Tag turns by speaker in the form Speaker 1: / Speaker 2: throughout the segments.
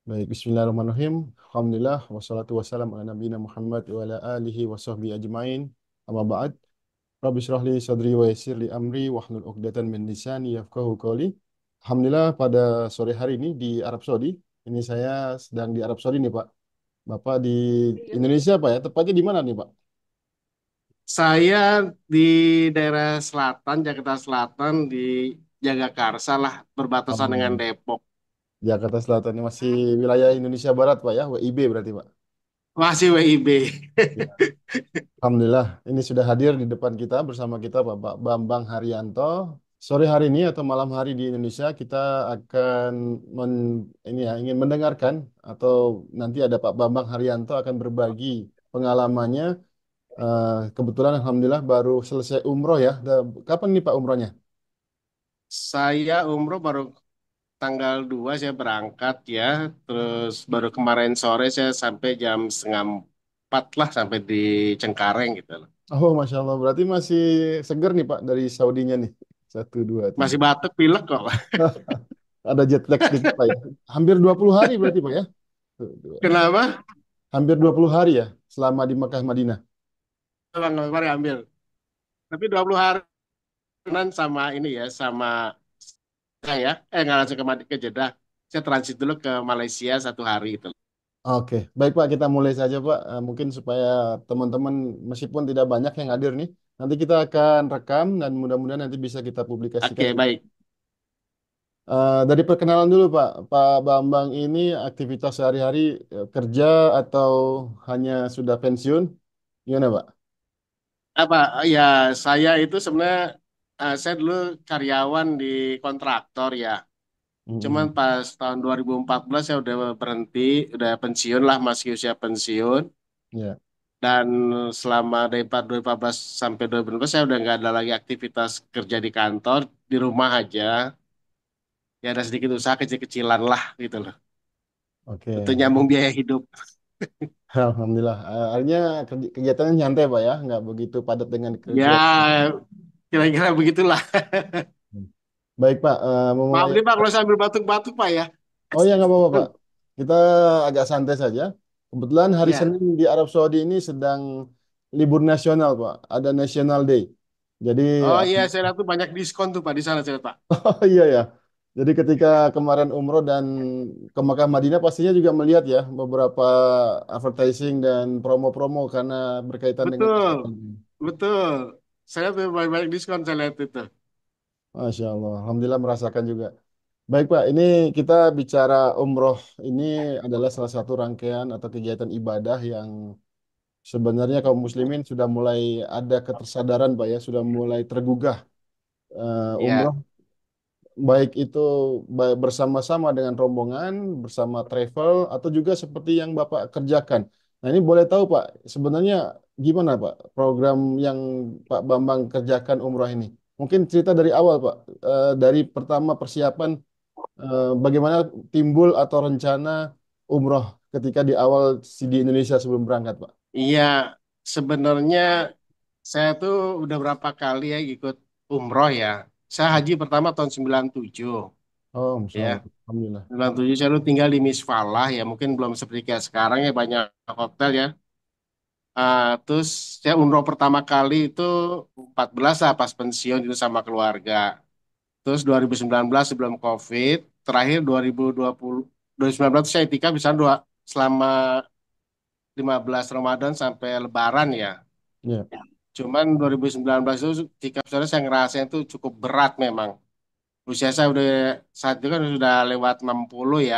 Speaker 1: Baik, Bismillahirrahmanirrahim. Alhamdulillah, wassalatu wassalamu ala nabiyina Muhammad wa ala alihi wa sahbihi ajma'in. Amma ba'd. Rabbi syrah li sadri wa yassir li amri wahlul 'uqdatan min lisani yafqahu qawli. Alhamdulillah pada sore hari ini di Arab Saudi. Ini saya sedang di Arab Saudi nih, Pak. Bapak di Indonesia, Pak ya? Tepatnya di mana nih, Pak?
Speaker 2: Saya di daerah selatan, Jakarta Selatan, di Jagakarsa lah, berbatasan dengan
Speaker 1: Oh,
Speaker 2: Depok.
Speaker 1: Jakarta Selatan ini masih wilayah Indonesia Barat, Pak ya? WIB berarti, Pak.
Speaker 2: Masih WIB.
Speaker 1: Ya. Alhamdulillah, ini sudah hadir di depan kita bersama kita Bapak Bambang Haryanto. Sore hari ini atau malam hari di Indonesia kita akan ini ya ingin mendengarkan atau nanti ada Pak Bambang Haryanto akan berbagi pengalamannya. Kebetulan Alhamdulillah baru selesai umroh ya. Kapan nih Pak umrohnya?
Speaker 2: Saya umroh baru tanggal 2 saya berangkat ya. Terus baru kemarin sore saya sampai jam setengah 4 lah sampai di Cengkareng gitu loh.
Speaker 1: Oh Masya Allah, berarti masih seger nih Pak dari Saudinya nih. Satu, dua, tiga.
Speaker 2: Masih batuk pilek kok.
Speaker 1: Ada jet lag sedikit Pak ya. Hampir 20 hari berarti Pak ya. Tuh, dua.
Speaker 2: Kenapa?
Speaker 1: Hampir 20 hari ya selama di Mekah Madinah.
Speaker 2: Bang, mari ambil. Tapi 20 hari kan sama ini ya, sama saya. Nggak langsung ke Jeddah. Saya transit dulu ke Malaysia 1 hari itu.
Speaker 1: Oke, baik Pak, kita mulai saja Pak. Mungkin supaya teman-teman meskipun tidak banyak yang hadir nih, nanti kita akan rekam dan mudah-mudahan nanti bisa kita publikasikan
Speaker 2: Oke,
Speaker 1: juga.
Speaker 2: baik.
Speaker 1: Dari perkenalan dulu Pak, Pak Bambang ini aktivitas sehari-hari kerja atau hanya sudah pensiun? Gimana Pak?
Speaker 2: Apa ya, saya itu sebenarnya saya dulu karyawan di kontraktor ya. Cuman
Speaker 1: Mm-mm.
Speaker 2: pas tahun 2014 saya udah berhenti, udah pensiun lah, masih usia pensiun.
Speaker 1: Ya,
Speaker 2: Dan selama dari 2014 sampai 2015 saya udah nggak ada lagi aktivitas kerja di kantor, di rumah aja. Ya ada sedikit usaha kecil-kecilan lah gitu loh. Untuk
Speaker 1: oke.
Speaker 2: nyambung biaya hidup.
Speaker 1: Alhamdulillah. Artinya kegiatannya nyantai Pak ya, nggak begitu padat dengan kegiatan.
Speaker 2: Ya kira-kira begitulah.
Speaker 1: Baik Pak,
Speaker 2: Maaf
Speaker 1: memulai.
Speaker 2: nih Pak kalau sambil batuk-batuk Pak ya.
Speaker 1: Oh ya nggak apa-apa Pak. Kita agak santai saja. Kebetulan hari
Speaker 2: Ya.
Speaker 1: Senin di Arab Saudi ini sedang libur nasional Pak. Ada National Day. Jadi
Speaker 2: Oh iya, saya lihat tuh banyak diskon tuh Pak di sana saya lihat, Pak.
Speaker 1: oh iya ya. Jadi ketika kemarin umroh dan ke Makkah Madinah pastinya juga melihat ya beberapa advertising dan promo-promo karena berkaitan dengan
Speaker 2: Betul,
Speaker 1: National Day.
Speaker 2: betul. Saya lihat tuh banyak diskon saya lihat itu.
Speaker 1: Masya Allah. Alhamdulillah merasakan juga. Baik Pak, ini kita bicara umroh ini adalah salah satu rangkaian atau kegiatan ibadah yang sebenarnya kaum muslimin sudah mulai ada ketersadaran Pak ya, sudah mulai tergugah umroh
Speaker 2: Ya,
Speaker 1: baik itu bersama-sama dengan rombongan, bersama travel atau juga seperti yang Bapak kerjakan. Nah, ini boleh tahu Pak, sebenarnya gimana Pak program yang Pak Bambang kerjakan umroh ini? Mungkin cerita dari awal Pak, dari pertama persiapan bagaimana timbul atau rencana umroh ketika di awal di Indonesia sebelum berangkat Pak?
Speaker 2: iya. Sebenarnya saya tuh udah berapa kali ya ikut umroh ya. Saya haji pertama tahun 97
Speaker 1: Oh, Masya
Speaker 2: ya.
Speaker 1: Allah. Alhamdulillah.
Speaker 2: 97 saya dulu tinggal di Misfalah ya. Mungkin belum seperti kayak sekarang ya banyak hotel ya. Terus saya umroh pertama kali itu 14 lah pas pensiun itu sama keluarga. Terus 2019 sebelum COVID, terakhir 2020, 2019 saya itikaf bisa selama 15 Ramadan sampai Lebaran ya.
Speaker 1: Ya.
Speaker 2: Cuman 2019 itu itikaf saya ngerasain itu cukup berat memang. Usia saya udah saat itu kan sudah lewat 60 ya.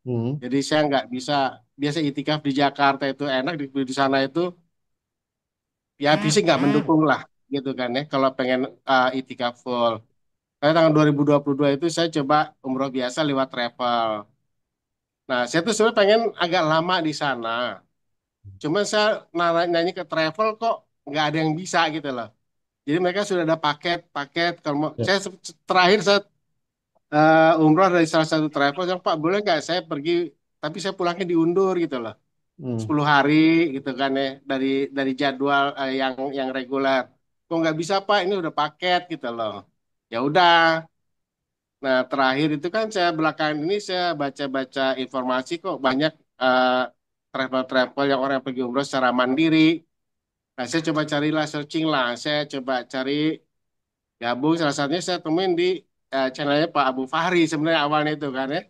Speaker 1: Hmm.
Speaker 2: Jadi saya nggak bisa, biasa itikaf di Jakarta itu enak, di sana itu ya fisik nggak mendukung lah gitu kan ya. Kalau pengen itikaf full. Karena tahun 2022 itu saya coba umroh biasa lewat travel. Nah, saya tuh sebenarnya pengen agak lama di sana. Cuma saya nanya ke travel kok nggak ada yang bisa gitu loh. Jadi mereka sudah ada paket-paket. Kalau
Speaker 1: Ya.
Speaker 2: saya terakhir saya umroh dari salah satu travel, yang Pak boleh nggak saya pergi, tapi saya pulangnya diundur gitu loh.
Speaker 1: Hmm.
Speaker 2: 10 hari gitu kan ya dari jadwal yang reguler. Kok nggak bisa Pak? Ini udah paket gitu loh. Ya udah. Nah, terakhir itu kan saya belakangan ini saya baca-baca informasi kok banyak travel-travel yang orang pergi umroh secara mandiri. Nah, saya coba carilah searching lah. Saya coba cari gabung. Salah satunya saya temuin di channelnya Pak Abu Fahri sebenarnya awalnya itu kan ya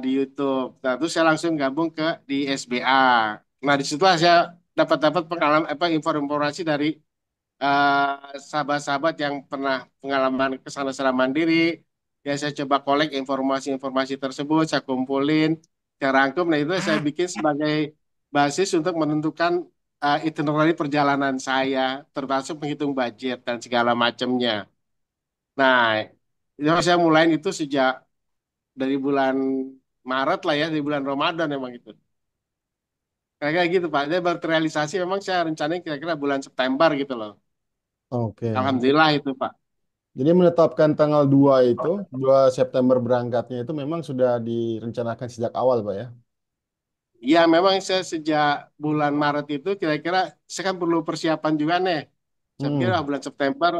Speaker 2: di YouTube. Nah, terus saya langsung gabung ke di SBA. Nah, di situ saya dapat pengalaman apa informasi dari sahabat-sahabat yang pernah pengalaman ke sana secara mandiri. Ya, saya coba kolek informasi-informasi tersebut, saya kumpulin, saya rangkum. Nah, itu saya bikin sebagai basis untuk menentukan itinerary perjalanan saya, termasuk menghitung budget dan segala macamnya. Nah, itu saya mulai itu sejak dari bulan Maret lah ya, dari bulan Ramadan emang itu. Kayak gitu Pak, dia baru terrealisasi memang saya rencananya kira-kira bulan September gitu loh.
Speaker 1: Oke.
Speaker 2: Alhamdulillah itu Pak.
Speaker 1: Jadi menetapkan tanggal 2 itu, 2 September berangkatnya itu memang sudah direncanakan sejak awal, Pak ya?
Speaker 2: Ya, memang saya sejak bulan Maret itu kira-kira saya kan perlu persiapan juga nih. Saya pikir
Speaker 1: Hmm.
Speaker 2: bulan September,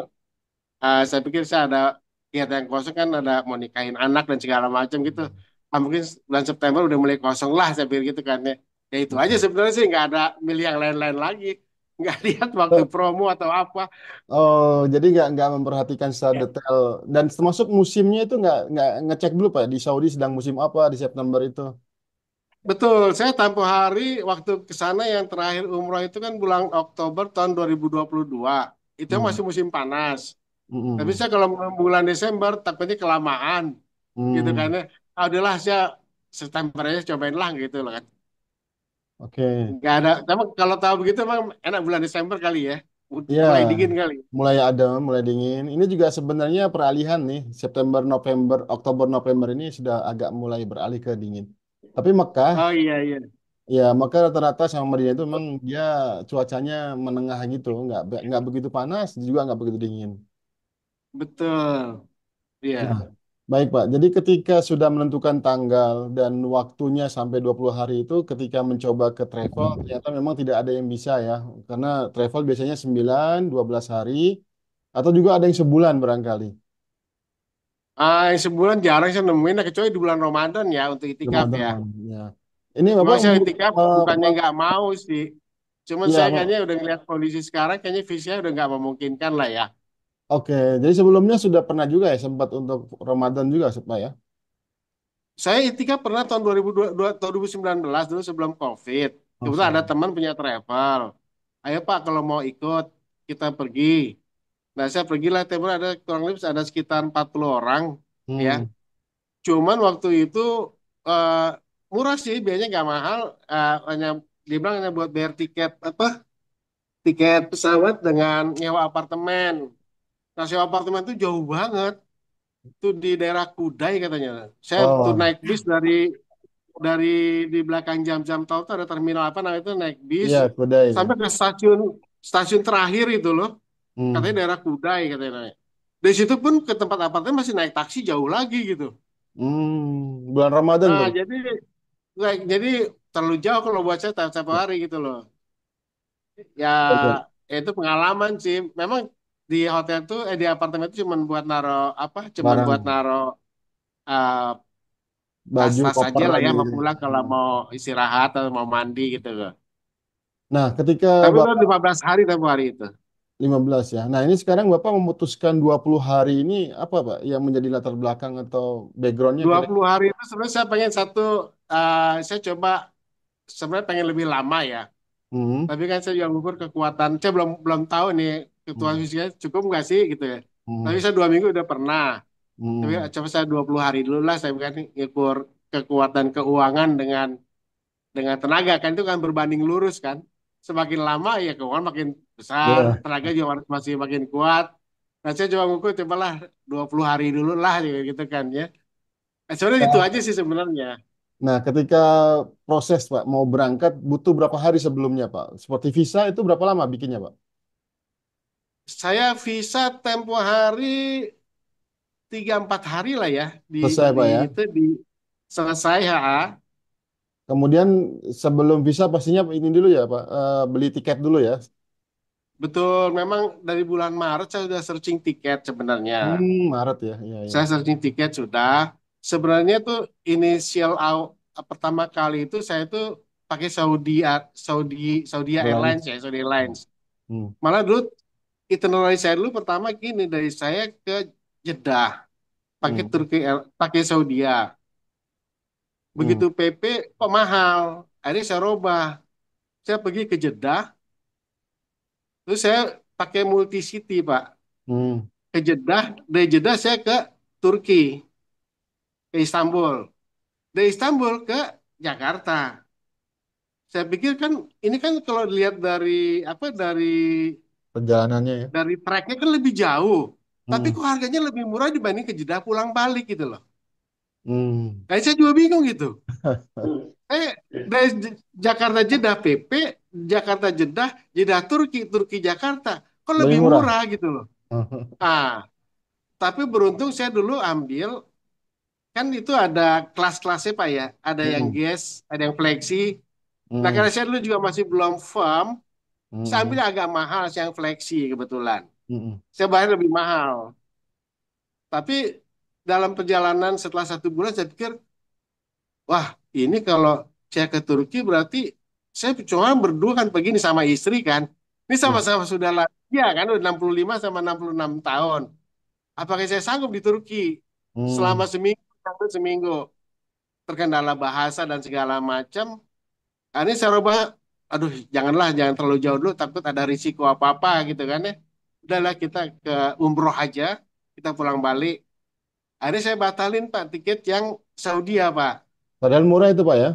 Speaker 2: saya pikir saya ada kegiatan yang kosong kan ada mau nikahin anak dan segala macam gitu. Mungkin bulan September udah mulai kosong lah saya pikir gitu kan ya. Ya itu aja sebenarnya sih nggak ada milih yang lain-lain lagi. Nggak lihat waktu
Speaker 1: Eh,
Speaker 2: promo atau apa.
Speaker 1: Oh, jadi nggak memperhatikan secara detail dan termasuk musimnya itu nggak ngecek dulu Pak di Saudi sedang musim apa di September itu.
Speaker 2: Betul, saya tempo hari waktu ke sana yang terakhir umroh itu kan bulan Oktober tahun 2022. Itu
Speaker 1: Hmm.
Speaker 2: masih musim panas. Tapi
Speaker 1: Hmm.
Speaker 2: saya kalau bulan Desember takutnya kelamaan gitu kan
Speaker 1: Hmm.
Speaker 2: ya. Ah, udahlah saya September aja cobain lah gitu loh kan.
Speaker 1: Oke.
Speaker 2: Nggak ada. Tapi kalau tahu begitu emang enak bulan Desember kali ya.
Speaker 1: Ya,
Speaker 2: Mulai dingin kali.
Speaker 1: mulai dingin. Ini juga sebenarnya peralihan nih. September, November, Oktober, November ini sudah agak mulai beralih ke dingin. Tapi Mekah,
Speaker 2: Oh iya iya.
Speaker 1: ya Mekah rata-rata sama Madinah itu memang dia cuacanya menengah gitu, nggak begitu panas, juga nggak begitu dingin.
Speaker 2: Betul.
Speaker 1: Nah,
Speaker 2: Iya.
Speaker 1: baik Pak. Jadi ketika sudah menentukan tanggal dan waktunya sampai 20 hari itu ketika mencoba ke travel ternyata memang tidak ada yang bisa ya. Karena travel biasanya 9, 12 hari atau juga ada yang sebulan barangkali.
Speaker 2: Yang sebulan jarang saya nemuin, nah, kecuali di bulan Ramadan ya untuk itikaf ya.
Speaker 1: Ramadan ya. Ini
Speaker 2: Memang
Speaker 1: Bapak
Speaker 2: saya itikaf bukannya nggak mau sih. Cuman
Speaker 1: ya,
Speaker 2: saya kayaknya udah ngeliat kondisi sekarang, kayaknya visinya udah nggak memungkinkan lah ya.
Speaker 1: oke. Jadi sebelumnya sudah pernah juga ya sempat untuk Ramadan juga Pak ya.
Speaker 2: Saya itikaf pernah tahun 2022, tahun 2019 dulu sebelum COVID. Kebetulan
Speaker 1: Masya
Speaker 2: ada teman punya travel. Ayo Pak kalau mau ikut kita pergi. Nah saya pergilah teman ada kurang lebih ada sekitar 40 orang ya.
Speaker 1: Hmm.
Speaker 2: Cuman waktu itu eh, murah sih, biayanya nggak mahal. Hanya dia bilang hanya buat bayar tiket apa? Tiket pesawat dengan nyewa apartemen. Nah sewa apartemen itu jauh banget. Itu di daerah Kudai katanya. Saya tuh
Speaker 1: Oh,
Speaker 2: naik bis dari di belakang jam-jam tol tuh ada terminal apa namanya itu naik bis
Speaker 1: iya kuda itu.
Speaker 2: sampai ke stasiun stasiun terakhir itu loh, katanya
Speaker 1: Hmm.
Speaker 2: daerah Kudai katanya. Dari situ pun ke tempat apartemen masih naik taksi jauh lagi gitu.
Speaker 1: Bulan Ramadan
Speaker 2: Nah
Speaker 1: tuh.
Speaker 2: jadi terlalu jauh kalau buat saya tiap hari gitu loh. Ya
Speaker 1: Oke.
Speaker 2: itu pengalaman sih. Memang di hotel tuh di apartemen itu cuma buat naro apa? Cuman buat
Speaker 1: Barang,
Speaker 2: naro eh,
Speaker 1: baju,
Speaker 2: tas-tas aja
Speaker 1: koper
Speaker 2: lah ya
Speaker 1: aja
Speaker 2: mau
Speaker 1: gitu.
Speaker 2: pulang kalau
Speaker 1: Hmm.
Speaker 2: mau istirahat atau mau mandi gitu loh.
Speaker 1: Nah, ketika
Speaker 2: Tapi itu
Speaker 1: Bapak
Speaker 2: 15 hari tempo hari itu.
Speaker 1: 15 ya. Nah, ini sekarang Bapak memutuskan 20 hari ini apa Pak yang menjadi latar belakang atau backgroundnya
Speaker 2: dua
Speaker 1: kira?
Speaker 2: puluh hari itu sebenarnya saya pengen satu, saya coba sebenarnya pengen lebih lama ya.
Speaker 1: Hmm.
Speaker 2: Tapi kan saya juga ngukur kekuatan, saya belum belum tahu nih kebutuhan
Speaker 1: Hmm.
Speaker 2: fisiknya cukup nggak sih gitu ya. Tapi
Speaker 1: Hmm.
Speaker 2: saya 2 minggu udah pernah. Tapi
Speaker 1: Hmm.
Speaker 2: coba saya 20 hari dulu lah saya kan ngukur kekuatan keuangan dengan tenaga kan itu kan berbanding lurus kan. Semakin lama ya keuangan makin besar,
Speaker 1: Ya.
Speaker 2: tenaga juga masih makin kuat. Nah saya coba ngukur cobalah 20 hari dulu lah gitu kan ya. Sebenarnya itu
Speaker 1: Nah,
Speaker 2: aja sih sebenarnya.
Speaker 1: nah, ketika proses Pak mau berangkat butuh berapa hari sebelumnya Pak? Seperti visa itu berapa lama bikinnya Pak?
Speaker 2: Saya visa tempo hari 3 4 hari lah ya
Speaker 1: Selesai
Speaker 2: di
Speaker 1: Pak ya.
Speaker 2: itu di selesai ha.
Speaker 1: Kemudian sebelum visa pastinya ini dulu ya Pak, beli tiket dulu ya.
Speaker 2: betul. Memang dari bulan Maret saya sudah searching tiket sebenarnya.
Speaker 1: Maret ya, iya iya.
Speaker 2: Saya searching tiket sudah. Sebenarnya tuh inisial pertama kali itu saya tuh pakai Saudi Saudi Airlines
Speaker 1: Airlines.
Speaker 2: ya, Saudi Airlines.
Speaker 1: Hmm.
Speaker 2: Malah dulu itinerary saya dulu pertama gini dari saya ke Jeddah pakai
Speaker 1: Hmm.
Speaker 2: pakai Saudia.
Speaker 1: Hmm.
Speaker 2: Begitu PP kok mahal. Akhirnya saya robah. Saya pergi ke Jeddah, terus saya pakai multi city Pak.
Speaker 1: Hmm.
Speaker 2: Ke Jeddah, dari Jeddah saya ke Turki, ke Istanbul. Dari Istanbul ke Jakarta. Saya pikir kan ini kan kalau dilihat dari apa
Speaker 1: Perjalanannya ya.
Speaker 2: dari tracknya kan lebih jauh. Tapi
Speaker 1: Hmm.
Speaker 2: kok harganya lebih murah dibanding ke Jeddah pulang balik gitu loh.
Speaker 1: Hmm.
Speaker 2: Nah, saya juga bingung gitu. Dari Jakarta Jeddah PP, Jakarta Jeddah, Jeddah Turki, Turki Jakarta. Kok
Speaker 1: Lebih
Speaker 2: lebih
Speaker 1: murah.
Speaker 2: murah gitu loh. Ah, tapi beruntung saya dulu ambil kan itu ada kelas-kelasnya Pak ya. Ada yang
Speaker 1: Hmm.
Speaker 2: guest, ada yang flexi. Nah,
Speaker 1: Hmm.
Speaker 2: karena saya dulu juga masih belum firm, saya
Speaker 1: Hmm.
Speaker 2: ambil agak mahal sih yang flexi kebetulan.
Speaker 1: Hmm.
Speaker 2: Saya bayar lebih mahal. Tapi dalam perjalanan setelah 1 bulan saya pikir, wah ini kalau saya ke Turki berarti saya cuma berdua kan pergi nih sama istri kan. Ini
Speaker 1: Ya.
Speaker 2: sama-sama sudah lansia kan, udah 65 sama 66 tahun. Apakah saya sanggup di Turki selama
Speaker 1: Hmm.
Speaker 2: seminggu, sampai seminggu terkendala bahasa dan segala macam. Nah, ini saya rubah, aduh janganlah, jangan terlalu jauh dulu, takut ada risiko apa-apa gitu kan ya. Udahlah kita ke umroh aja, kita pulang balik. Akhirnya saya batalin Pak tiket yang Saudi ya Pak.
Speaker 1: Padahal murah itu Pak ya.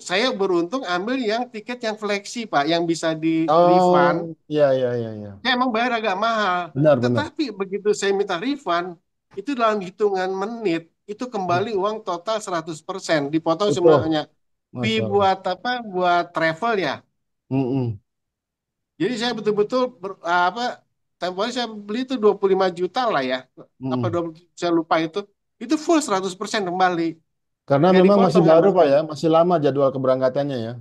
Speaker 2: Saya beruntung ambil yang tiket yang flexi Pak, yang bisa di refund.
Speaker 1: Oh, iya iya iya iya.
Speaker 2: Saya emang bayar agak mahal,
Speaker 1: Benar benar.
Speaker 2: tetapi begitu saya minta refund, itu dalam hitungan menit, itu kembali uang total 100%, dipotong
Speaker 1: Betul.
Speaker 2: semuanya. Fee
Speaker 1: Masya Allah.
Speaker 2: buat apa? Buat travel ya.
Speaker 1: Mm-mm.
Speaker 2: Jadi saya betul-betul apa tempo hari saya beli itu 25 juta lah ya. Apa
Speaker 1: Mm-mm.
Speaker 2: 20, saya lupa itu. Itu full 100% kembali.
Speaker 1: Karena
Speaker 2: Nggak
Speaker 1: memang masih
Speaker 2: dipotong sama
Speaker 1: baru Pak
Speaker 2: sekali.
Speaker 1: ya, masih lama jadwal keberangkatannya ya.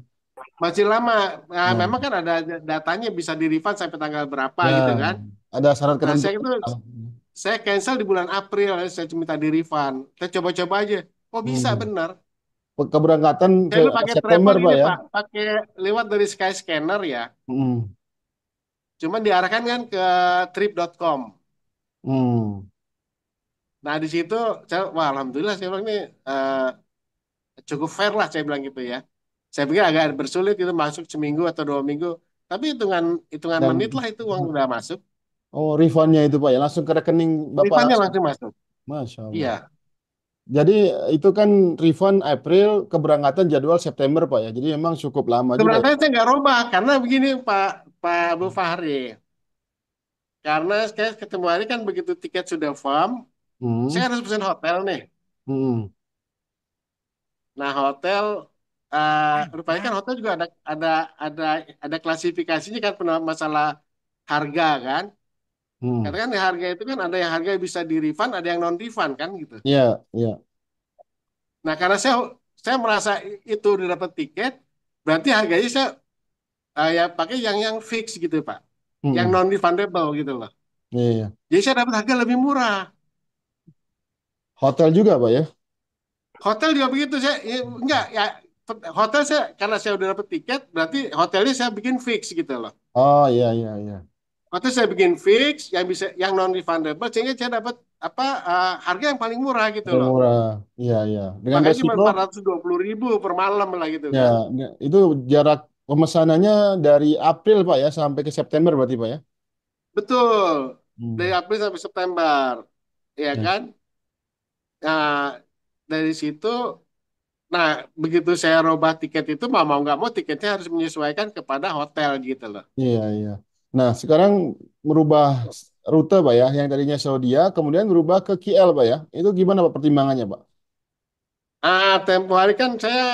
Speaker 2: Masih lama. Nah,
Speaker 1: Nah,
Speaker 2: memang kan ada datanya bisa di refund sampai tanggal berapa
Speaker 1: ya
Speaker 2: gitu kan.
Speaker 1: ada syarat
Speaker 2: Nah, saya
Speaker 1: ketentuan.
Speaker 2: itu saya cancel di bulan April, saya minta di refund. Saya coba-coba aja. Oh bisa
Speaker 1: Hmm.
Speaker 2: benar.
Speaker 1: Keberangkatan
Speaker 2: Saya dulu pakai
Speaker 1: September
Speaker 2: travel
Speaker 1: Pak
Speaker 2: ini
Speaker 1: ya.
Speaker 2: Pak, pakai lewat dari Skyscanner ya.
Speaker 1: Hmm.
Speaker 2: Cuman diarahkan kan ke trip.com.
Speaker 1: Hmm.
Speaker 2: Nah di situ saya, wah alhamdulillah saya bilang ini cukup fair lah saya bilang gitu ya. Saya pikir agak bersulit itu masuk seminggu atau 2 minggu. Tapi hitungan hitungan menit
Speaker 1: Dan
Speaker 2: lah itu uang udah masuk.
Speaker 1: oh refundnya itu Pak ya langsung ke rekening Bapak
Speaker 2: Refundnya
Speaker 1: langsung.
Speaker 2: langsung masuk.
Speaker 1: Masya Allah.
Speaker 2: Iya.
Speaker 1: Jadi itu kan refund April, keberangkatan jadwal September Pak ya. Jadi memang cukup lama juga ya.
Speaker 2: Sebenarnya saya nggak robah karena begini Pak Pak Abu Fahri. Karena saya ketemu hari kan begitu tiket sudah firm, saya
Speaker 1: Hmm.
Speaker 2: harus pesan hotel nih.
Speaker 1: Hmm.
Speaker 2: Nah hotel rupanya kan hotel juga ada ada klasifikasinya kan masalah harga kan.
Speaker 1: Hmm.
Speaker 2: Karena kan harga itu kan ada yang harga bisa di refund, ada yang non refund kan gitu.
Speaker 1: Iya, iya.
Speaker 2: Nah, karena saya merasa itu udah dapat tiket, berarti harganya saya ya pakai yang fix gitu, Pak. Yang
Speaker 1: Hmm.
Speaker 2: non refundable gitu loh.
Speaker 1: Iya, iya.
Speaker 2: Jadi saya dapat harga lebih murah.
Speaker 1: Hotel juga Pak ya.
Speaker 2: Hotel juga begitu saya enggak ya hotel saya karena saya udah dapat tiket, berarti hotelnya saya bikin fix gitu loh.
Speaker 1: Oh iya iya iya.
Speaker 2: Hotel saya bikin fix yang bisa yang non refundable sehingga saya dapat apa harga yang paling murah gitu
Speaker 1: Paling
Speaker 2: loh.
Speaker 1: murah. Iya iya. Dengan
Speaker 2: Makanya cuma
Speaker 1: resiko
Speaker 2: 420.000 per malam lah gitu
Speaker 1: ya
Speaker 2: kan.
Speaker 1: itu jarak pemesanannya dari April Pak ya sampai ke September berarti Pak ya.
Speaker 2: Betul. Dari
Speaker 1: Hmm.
Speaker 2: April sampai September. Ya
Speaker 1: Ya.
Speaker 2: kan? Nah, dari situ, nah begitu saya robah tiket itu mau nggak mau tiketnya harus menyesuaikan kepada hotel gitu loh.
Speaker 1: Iya iya. Nah, sekarang merubah rute Pak ya, yang tadinya Saudi kemudian berubah ke KL Pak ya. Itu gimana Pak pertimbangannya Pak?
Speaker 2: Tempo hari kan saya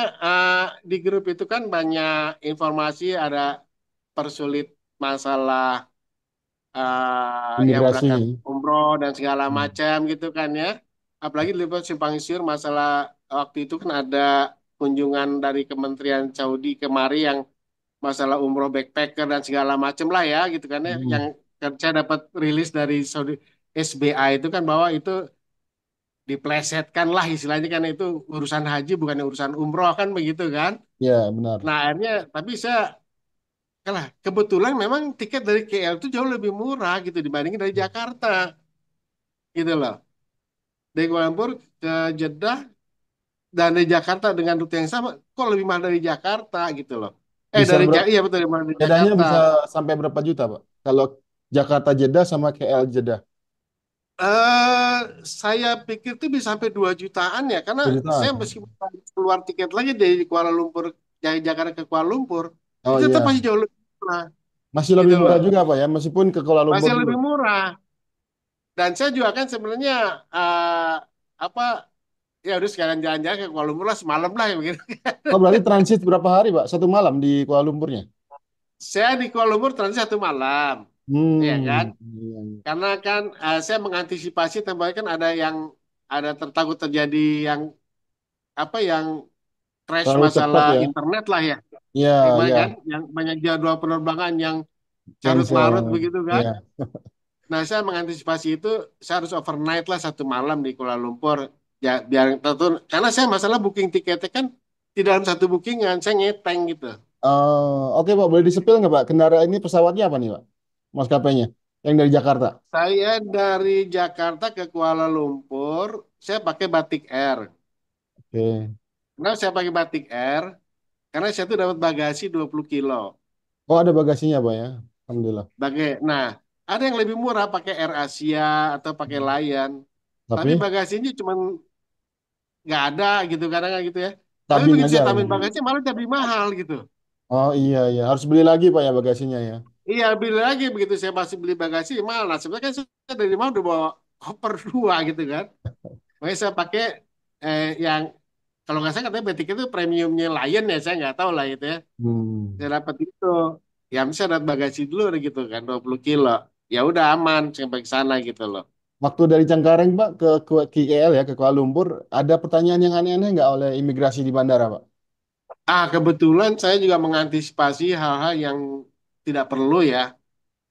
Speaker 2: di grup itu kan banyak informasi ada persulit masalah yang
Speaker 1: Imigrasi.
Speaker 2: berangkat umroh dan segala
Speaker 1: Hmm.
Speaker 2: macam gitu kan ya. Apalagi di simpang siur masalah waktu itu kan ada kunjungan dari Kementerian Saudi kemari yang masalah umroh backpacker dan segala macem lah ya gitu kan ya. Yang
Speaker 1: Hmm.
Speaker 2: kan saya dapat rilis dari Saudi SBA itu kan bahwa itu diplesetkan lah istilahnya kan itu urusan haji bukan urusan umroh kan begitu kan.
Speaker 1: Ya, benar.
Speaker 2: Nah akhirnya tapi saya kalah kebetulan memang tiket dari KL itu jauh lebih murah gitu dibandingin dari Jakarta gitu loh. Dari Kuala Lumpur ke Jeddah dan dari Jakarta dengan rute yang sama kok lebih mahal dari Jakarta gitu loh.
Speaker 1: Bisa
Speaker 2: Iya betul lebih mahal dari
Speaker 1: bedanya
Speaker 2: Jakarta.
Speaker 1: bisa sampai berapa juta, Pak? Kalau Jakarta Jeddah sama KL Jeddah.
Speaker 2: eh saya pikir tuh bisa sampai 2 jutaan ya, karena
Speaker 1: 2
Speaker 2: saya
Speaker 1: jutaan.
Speaker 2: meskipun keluar tiket lagi dari Kuala Lumpur, dari Jakarta ke Kuala Lumpur,
Speaker 1: Oh
Speaker 2: itu tetap
Speaker 1: iya.
Speaker 2: masih jauh lebih murah,
Speaker 1: Masih lebih
Speaker 2: gitu loh.
Speaker 1: murah juga, Pak ya, meskipun ke Kuala Lumpur
Speaker 2: Masih
Speaker 1: dulu.
Speaker 2: lebih murah. Dan saya juga kan sebenarnya apa ya udah sekalian jalan-jalan ke Kuala Lumpur lah semalam lah ya begitu.
Speaker 1: Oh, berarti transit berapa hari, Pak? 1 malam di Kuala Lumpurnya?
Speaker 2: Saya di Kuala Lumpur transit 1 malam, ya kan?
Speaker 1: Hmm. Iya.
Speaker 2: Karena kan saya mengantisipasi tambahnya kan ada tertakut terjadi yang yang crash
Speaker 1: Terlalu cepat
Speaker 2: masalah
Speaker 1: ya.
Speaker 2: internet lah ya.
Speaker 1: Iya,
Speaker 2: Gimana
Speaker 1: iya.
Speaker 2: kan? Yang banyak jadwal penerbangan yang carut marut
Speaker 1: Cancel.
Speaker 2: begitu kan?
Speaker 1: Iya.
Speaker 2: Nah, saya mengantisipasi itu, saya harus overnight lah 1 malam di Kuala Lumpur. Ya, biar tentu, karena saya masalah booking tiketnya kan di dalam satu bookingan, saya ngeteng gitu.
Speaker 1: Oke, Pak, boleh disepil nggak, Pak? Kendaraan ini pesawatnya apa nih, Pak? Maskapainya yang dari Jakarta.
Speaker 2: Saya dari Jakarta ke Kuala Lumpur, saya pakai Batik Air.
Speaker 1: Oke.
Speaker 2: Kenapa saya pakai Batik Air? Karena saya tuh dapat bagasi 20 kilo.
Speaker 1: Oh, ada bagasinya, Pak ya. Alhamdulillah.
Speaker 2: Nah, ada yang lebih murah pakai Air Asia atau pakai Lion. Tapi
Speaker 1: Tapi
Speaker 2: bagasinya cuma nggak ada gitu kadang gitu ya. Tapi
Speaker 1: cabin
Speaker 2: begitu
Speaker 1: aja
Speaker 2: saya
Speaker 1: ya.
Speaker 2: tambahin bagasi malah lebih mahal gitu.
Speaker 1: Oh iya iya, harus beli lagi Pak ya bagasinya ya.
Speaker 2: Iya, beli lagi begitu saya masih beli bagasi mahal. Nah, sebenarnya kan saya dari rumah udah bawa koper dua gitu kan. Makanya saya pakai yang kalau nggak salah katanya Batik itu premiumnya Lion ya, saya nggak tahu lah itu ya.
Speaker 1: Hmm.
Speaker 2: Saya dapat itu. Ya, saya dapat bagasi dulu udah gitu kan 20 kilo. Ya udah aman sampai ke sana gitu loh.
Speaker 1: Waktu dari Cengkareng Pak ke KL ya ke Kuala Lumpur, ada pertanyaan yang aneh-aneh nggak oleh imigrasi di bandara Pak?
Speaker 2: Kebetulan saya juga mengantisipasi hal-hal yang tidak perlu ya.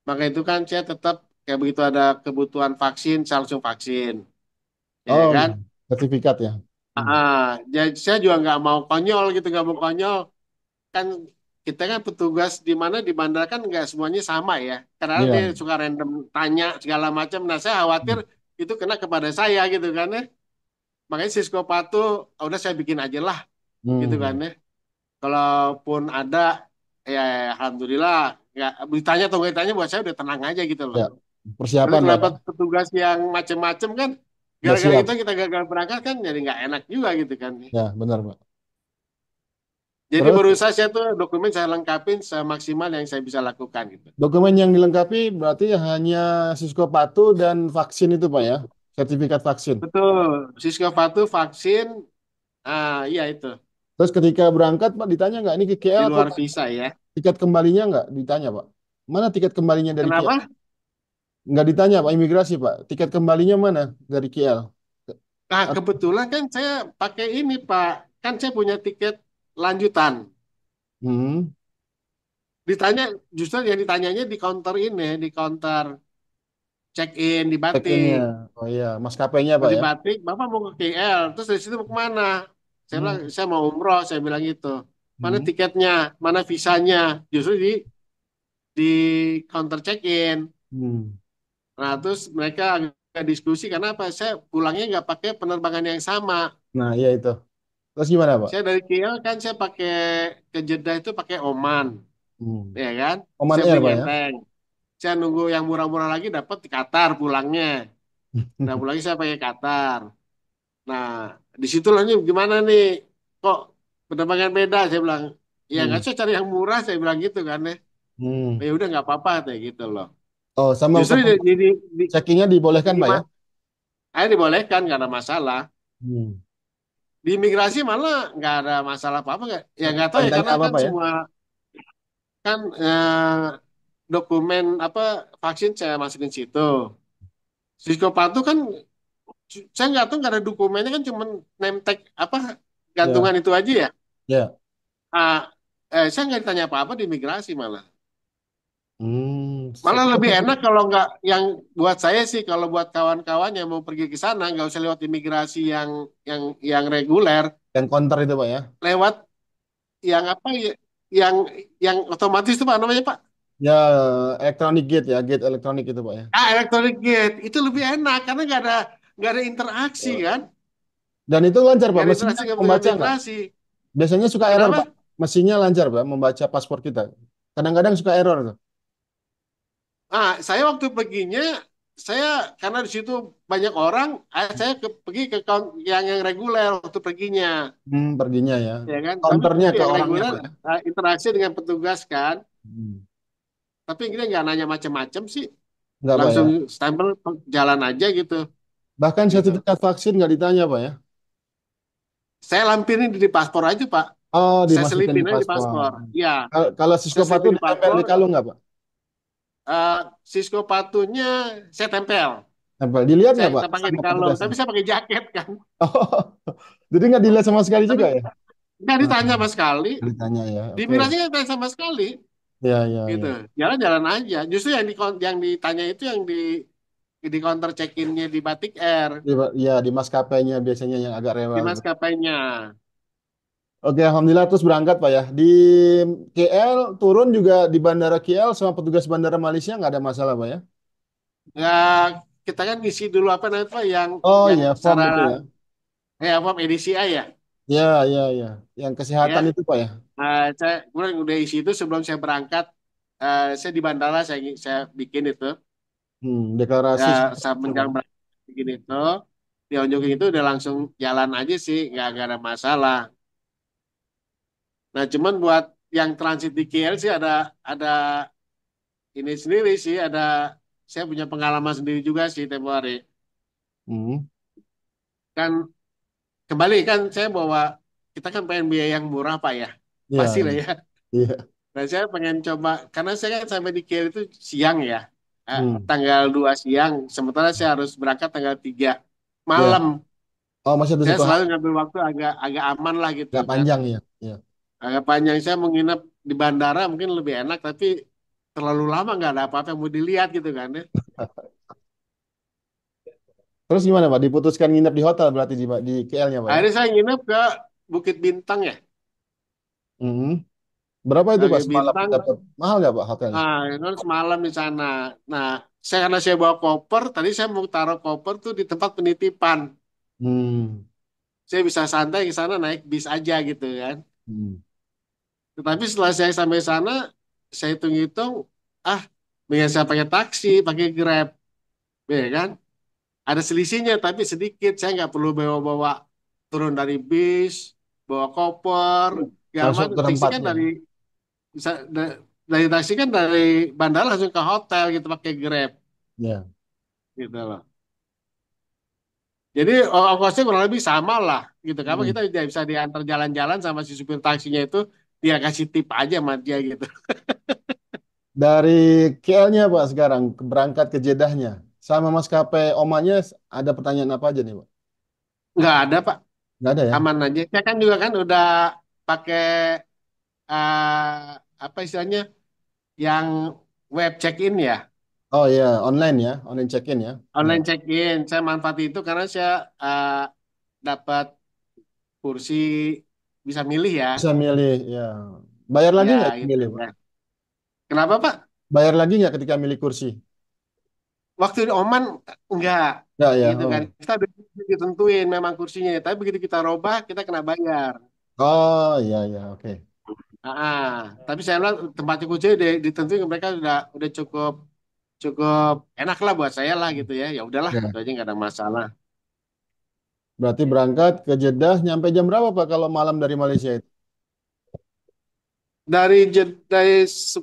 Speaker 2: Maka itu kan saya tetap kayak begitu ada kebutuhan vaksin, saya langsung vaksin, ya
Speaker 1: Oh,
Speaker 2: kan?
Speaker 1: sertifikat ya. Hmm.
Speaker 2: Jadi saya juga nggak mau konyol gitu, nggak mau konyol. Kan kita kan petugas di mana di bandara kan nggak semuanya sama ya. Karena dia
Speaker 1: Iya.
Speaker 2: suka random tanya segala macam. Nah saya khawatir
Speaker 1: Hmm.
Speaker 2: itu kena kepada saya gitu kan ya. Makanya Sisko Patuh, udah saya bikin aja lah gitu kan
Speaker 1: Hmm.
Speaker 2: ya. Kalaupun ada, ya alhamdulillah. Nggak ditanya atau nggak ditanya buat saya udah tenang aja gitu loh.
Speaker 1: Ya,
Speaker 2: Nanti
Speaker 1: persiapan
Speaker 2: kalau
Speaker 1: Pak ya.
Speaker 2: dapat petugas yang macem-macem kan,
Speaker 1: Nggak
Speaker 2: gara-gara
Speaker 1: siap.
Speaker 2: itu kita gagal berangkat kan jadi nggak enak juga gitu kan.
Speaker 1: Ya, benar Pak.
Speaker 2: Jadi
Speaker 1: Terus
Speaker 2: berusaha saya tuh dokumen saya lengkapin semaksimal yang saya bisa lakukan gitu.
Speaker 1: dokumen yang dilengkapi berarti hanya Patu dan vaksin itu Pak ya, sertifikat vaksin.
Speaker 2: Betul, Siskopatu vaksin, iya itu
Speaker 1: Terus ketika berangkat Pak ditanya nggak ini ke KL
Speaker 2: di
Speaker 1: atau
Speaker 2: luar visa ya.
Speaker 1: tiket kembalinya nggak ditanya Pak? Mana tiket kembalinya dari KL?
Speaker 2: Kenapa?
Speaker 1: Nggak ditanya Pak imigrasi Pak. Tiket kembalinya mana dari KL? At-
Speaker 2: Kebetulan kan saya pakai ini Pak, kan saya punya tiket lanjutan.
Speaker 1: Hmm,
Speaker 2: Ditanya, justru yang ditanyanya di counter ini, di counter check in di
Speaker 1: check-innya.
Speaker 2: Batik.
Speaker 1: Oh iya, maskapainya
Speaker 2: Oh,
Speaker 1: Pak
Speaker 2: di
Speaker 1: ya.
Speaker 2: Batik, Bapak mau ke KL, terus dari situ mau kemana? Saya bilang,
Speaker 1: Hmm.
Speaker 2: saya mau umroh, saya bilang gitu. Mana
Speaker 1: Hmm.
Speaker 2: tiketnya, mana visanya? Justru di counter check-in.
Speaker 1: Hmm.
Speaker 2: Nah, terus mereka agak diskusi, karena apa? Saya pulangnya nggak pakai penerbangan yang sama.
Speaker 1: Nah, iya itu. Terus gimana Pak?
Speaker 2: Saya dari KL kan saya pakai ke Jeddah itu pakai Oman,
Speaker 1: Hmm.
Speaker 2: ya kan?
Speaker 1: Oman
Speaker 2: Saya
Speaker 1: Air
Speaker 2: beli
Speaker 1: Pak ya.
Speaker 2: ngeteng. Saya nunggu yang murah-murah lagi dapat di Qatar pulangnya. Nah, pulangnya saya pakai Qatar. Nah, di situ lanjut gimana nih? Kok penerbangan beda? Saya bilang, ya nggak
Speaker 1: Hmm.
Speaker 2: saya cari yang murah. Saya bilang gitu kan ya.
Speaker 1: Hmm.
Speaker 2: Ya udah nggak apa-apa kayak gitu loh.
Speaker 1: Oh, sama
Speaker 2: Justru
Speaker 1: waktu
Speaker 2: di,
Speaker 1: checkingnya dibolehkan
Speaker 2: di
Speaker 1: Pak ya?
Speaker 2: ma- dibolehkan nggak ada masalah.
Speaker 1: Hmm.
Speaker 2: Di imigrasi malah nggak ada masalah apa-apa nggak? Ya nggak tahu
Speaker 1: Nggak
Speaker 2: ya
Speaker 1: ditanya
Speaker 2: karena kan
Speaker 1: apa-apa ya?
Speaker 2: semua kan dokumen apa vaksin saya masukin situ. Psikopat kan saya nggak tahu nggak ada dokumennya kan cuma name tag apa
Speaker 1: Ya,
Speaker 2: gantungan itu aja ya.
Speaker 1: ya.
Speaker 2: Saya nggak ditanya apa-apa di imigrasi malah.
Speaker 1: Hmm,
Speaker 2: Malah lebih
Speaker 1: seperti
Speaker 2: enak kalau nggak yang buat saya sih kalau buat kawan-kawan yang mau pergi ke sana nggak usah lewat imigrasi yang reguler,
Speaker 1: yang counter itu Pak ya.
Speaker 2: lewat yang apa ya, yang yang otomatis itu Pak namanya Pak.
Speaker 1: Ya, elektronik gate ya, gate elektronik itu Pak ya.
Speaker 2: Electronic gate itu lebih enak karena nggak ada interaksi kan,
Speaker 1: Dan itu lancar
Speaker 2: nggak
Speaker 1: Pak,
Speaker 2: ada
Speaker 1: mesinnya
Speaker 2: interaksi nggak butuh
Speaker 1: membaca nggak?
Speaker 2: imigrasi.
Speaker 1: Biasanya suka error Pak.
Speaker 2: Kenapa?
Speaker 1: Mesinnya lancar Pak, membaca paspor kita. Kadang-kadang suka error tuh.
Speaker 2: Saya waktu perginya saya karena di situ banyak orang, saya pergi ke yang reguler waktu perginya.
Speaker 1: Perginya ya.
Speaker 2: Ya kan? Tapi
Speaker 1: Counternya ke
Speaker 2: yang
Speaker 1: orangnya
Speaker 2: reguler
Speaker 1: Pak ya.
Speaker 2: interaksi dengan petugas kan.
Speaker 1: Hmm.
Speaker 2: Tapi kita nggak nanya macam-macam sih,
Speaker 1: Enggak Pak ya.
Speaker 2: langsung stempel jalan aja gitu,
Speaker 1: Bahkan
Speaker 2: gitu.
Speaker 1: sertifikat vaksin nggak ditanya Pak ya.
Speaker 2: Saya lampirin di paspor aja Pak,
Speaker 1: Oh,
Speaker 2: saya
Speaker 1: dimasukin di
Speaker 2: selipin aja di
Speaker 1: paspor.
Speaker 2: paspor. Ya,
Speaker 1: Kalau
Speaker 2: saya
Speaker 1: Siskopa tuh
Speaker 2: selipin di
Speaker 1: ditempel
Speaker 2: paspor.
Speaker 1: di kalung nggak Pak?
Speaker 2: eh, Cisco patunya saya tempel,
Speaker 1: Tempel. Dilihat
Speaker 2: saya
Speaker 1: nggak Pak
Speaker 2: nggak pakai di
Speaker 1: sama
Speaker 2: kalung,
Speaker 1: petugasnya?
Speaker 2: tapi saya pakai jaket kan.
Speaker 1: Oh, jadi nggak dilihat sama sekali
Speaker 2: Tapi
Speaker 1: juga ya?
Speaker 2: nggak
Speaker 1: Ah,
Speaker 2: ditanya sama sekali,
Speaker 1: ditanya ya.
Speaker 2: di
Speaker 1: Oke.
Speaker 2: imigrasi nggak ditanya sama sekali,
Speaker 1: Ya, ya,
Speaker 2: gitu.
Speaker 1: ya.
Speaker 2: Jalan-jalan aja. Justru yang ditanya itu yang di counter check-innya di Batik Air,
Speaker 1: Ya, di maskapainya biasanya yang agak
Speaker 2: di
Speaker 1: rewel itu.
Speaker 2: maskapainya.
Speaker 1: Oke, alhamdulillah terus berangkat Pak ya. Di KL turun juga di bandara KL sama petugas bandara Malaysia nggak ada masalah Pak ya?
Speaker 2: Ya, kita kan ngisi dulu apa namanya Pak, yang
Speaker 1: Oh
Speaker 2: yang
Speaker 1: iya, form
Speaker 2: secara
Speaker 1: itu ya.
Speaker 2: apa edisi A ya.
Speaker 1: Ya, ya, ya. Yang kesehatan
Speaker 2: Ya,
Speaker 1: itu Pak ya.
Speaker 2: saya kemudian udah isi itu sebelum saya berangkat. Saya di bandara saya bikin itu. Ya,
Speaker 1: Deklarasi.
Speaker 2: saya menjelang berangkat bikin itu, di Onjoking itu udah langsung jalan aja sih, nggak ada masalah. Nah, cuman buat yang transit di KL sih ada ini sendiri sih, saya punya pengalaman sendiri juga sih tempo hari.
Speaker 1: Hmm,
Speaker 2: Kan kembali kan saya bawa, kita kan pengen biaya yang murah Pak ya,
Speaker 1: iya,
Speaker 2: pasti lah
Speaker 1: iya.
Speaker 2: ya.
Speaker 1: Iya.
Speaker 2: Nah, saya pengen coba karena saya kan sampai di KL itu siang ya,
Speaker 1: Hmm.
Speaker 2: tanggal 2 siang, sementara saya harus berangkat tanggal 3
Speaker 1: Ya.
Speaker 2: malam.
Speaker 1: Oh, masih ada
Speaker 2: Saya
Speaker 1: satu
Speaker 2: selalu
Speaker 1: hari.
Speaker 2: ngambil waktu agak agak aman lah gitu
Speaker 1: Nggak
Speaker 2: kan.
Speaker 1: panjang ya. Ya.
Speaker 2: Agak panjang, saya menginap di bandara mungkin lebih enak, tapi terlalu lama nggak ada apa-apa yang mau dilihat gitu kan ya.
Speaker 1: Terus gimana Pak? Diputuskan nginep di hotel berarti di KL-nya Pak ya?
Speaker 2: Akhirnya saya nginep ke Bukit Bintang ya.
Speaker 1: Hmm. Berapa itu Pak
Speaker 2: Bukit
Speaker 1: semalam
Speaker 2: Bintang,
Speaker 1: dapat? Mahal nggak Pak hotelnya?
Speaker 2: kan semalam di sana. Nah, karena saya bawa koper, tadi saya mau taruh koper tuh di tempat penitipan.
Speaker 1: Hmm.
Speaker 2: Saya bisa santai ke sana naik bis aja gitu kan.
Speaker 1: Hmm.
Speaker 2: Tetapi setelah saya sampai sana, saya hitung-hitung, ah, mendingan saya pakai taksi, pakai Grab, ya kan? Ada selisihnya tapi sedikit. Saya nggak perlu bawa-bawa turun dari bis, bawa koper, segala
Speaker 1: Langsung
Speaker 2: macam.
Speaker 1: ke
Speaker 2: Taksi kan
Speaker 1: tempatnya.
Speaker 2: bisa, dari taksi kan dari bandara langsung ke hotel gitu pakai Grab
Speaker 1: Ya.
Speaker 2: gitu loh. Jadi ongkosnya kurang lebih sama lah gitu. Karena
Speaker 1: Hmm.
Speaker 2: kita tidak bisa diantar jalan-jalan sama si supir taksinya itu, dia kasih tip aja sama dia gitu.
Speaker 1: Dari KL-nya Pak sekarang berangkat ke Jedahnya. Sama maskapai Omannya ada pertanyaan apa aja nih Pak?
Speaker 2: Nggak ada Pak,
Speaker 1: Nggak ada ya?
Speaker 2: aman aja. Saya kan juga kan udah pakai apa istilahnya yang web check-in ya,
Speaker 1: Oh iya, online ya, online check-in ya. Ya.
Speaker 2: online check-in. Saya manfaat itu karena saya dapat kursi, bisa milih ya.
Speaker 1: Bisa milih ya. Bayar lagi
Speaker 2: Ya
Speaker 1: nggak
Speaker 2: itu
Speaker 1: milih Pak?
Speaker 2: ya. Kenapa Pak?
Speaker 1: Bayar lagi nggak ketika milih kursi?
Speaker 2: Waktu di Oman enggak
Speaker 1: Nggak ya.
Speaker 2: gitu kan.
Speaker 1: Oh.
Speaker 2: Kita udah ditentuin memang kursinya, tapi begitu kita robah kita kena bayar.
Speaker 1: Oh iya iya oke.
Speaker 2: Tapi saya bilang tempatnya kunci ditentuin mereka udah cukup cukup enak lah buat saya lah gitu ya. Ya udahlah,
Speaker 1: Ya.
Speaker 2: itu aja nggak ada masalah.
Speaker 1: Berarti berangkat ke Jeddah nyampe jam berapa Pak kalau malam dari Malaysia itu?
Speaker 2: Dari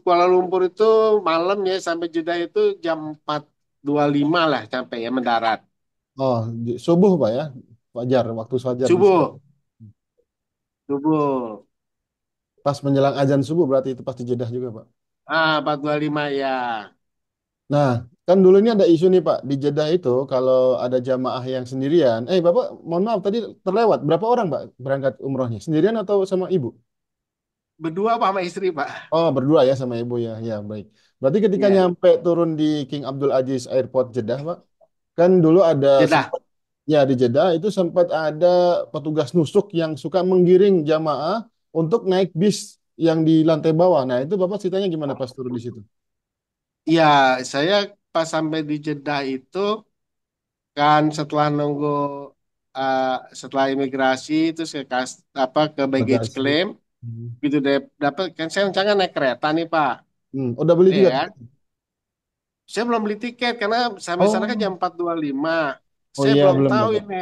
Speaker 2: Kuala Lumpur itu malam ya sampai Jeddah itu jam 4.25 lah sampai ya mendarat.
Speaker 1: Oh, subuh Pak ya. Fajar, waktu fajar di sana.
Speaker 2: Subuh, subuh.
Speaker 1: Pas menjelang azan subuh berarti itu pasti Jeddah juga Pak.
Speaker 2: 4.25 ya.
Speaker 1: Nah, kan dulu ini ada isu nih Pak, di Jeddah itu kalau ada jamaah yang sendirian, Bapak mohon maaf tadi terlewat, berapa orang Pak berangkat umrohnya? Sendirian atau sama ibu?
Speaker 2: berdua apa sama istri, Pak?
Speaker 1: Oh, berdua ya sama ibu ya. Ya, baik. Berarti ketika
Speaker 2: Iya,
Speaker 1: nyampe turun di King Abdul Aziz Airport Jeddah, Pak, kan dulu ada
Speaker 2: Jeddah.
Speaker 1: sempat ya di Jeddah itu sempat ada petugas nusuk yang suka menggiring jamaah untuk naik bis yang di lantai bawah. Nah, itu Bapak ceritanya gimana pas turun di situ?
Speaker 2: Iya, saya pas sampai di Jeddah itu kan setelah nunggu uh, setelah imigrasi terus ke baggage
Speaker 1: Bagasi.
Speaker 2: claim
Speaker 1: Hmm.
Speaker 2: gitu deh dapat kan saya rencana naik kereta nih Pak.
Speaker 1: Udah beli
Speaker 2: Iya
Speaker 1: juga
Speaker 2: kan?
Speaker 1: tiket?
Speaker 2: Saya belum beli tiket karena sampai sana kan
Speaker 1: Oh,
Speaker 2: jam 4.25.
Speaker 1: oh
Speaker 2: Saya
Speaker 1: iya
Speaker 2: belum
Speaker 1: belum
Speaker 2: tahu
Speaker 1: Bapak.
Speaker 2: ini.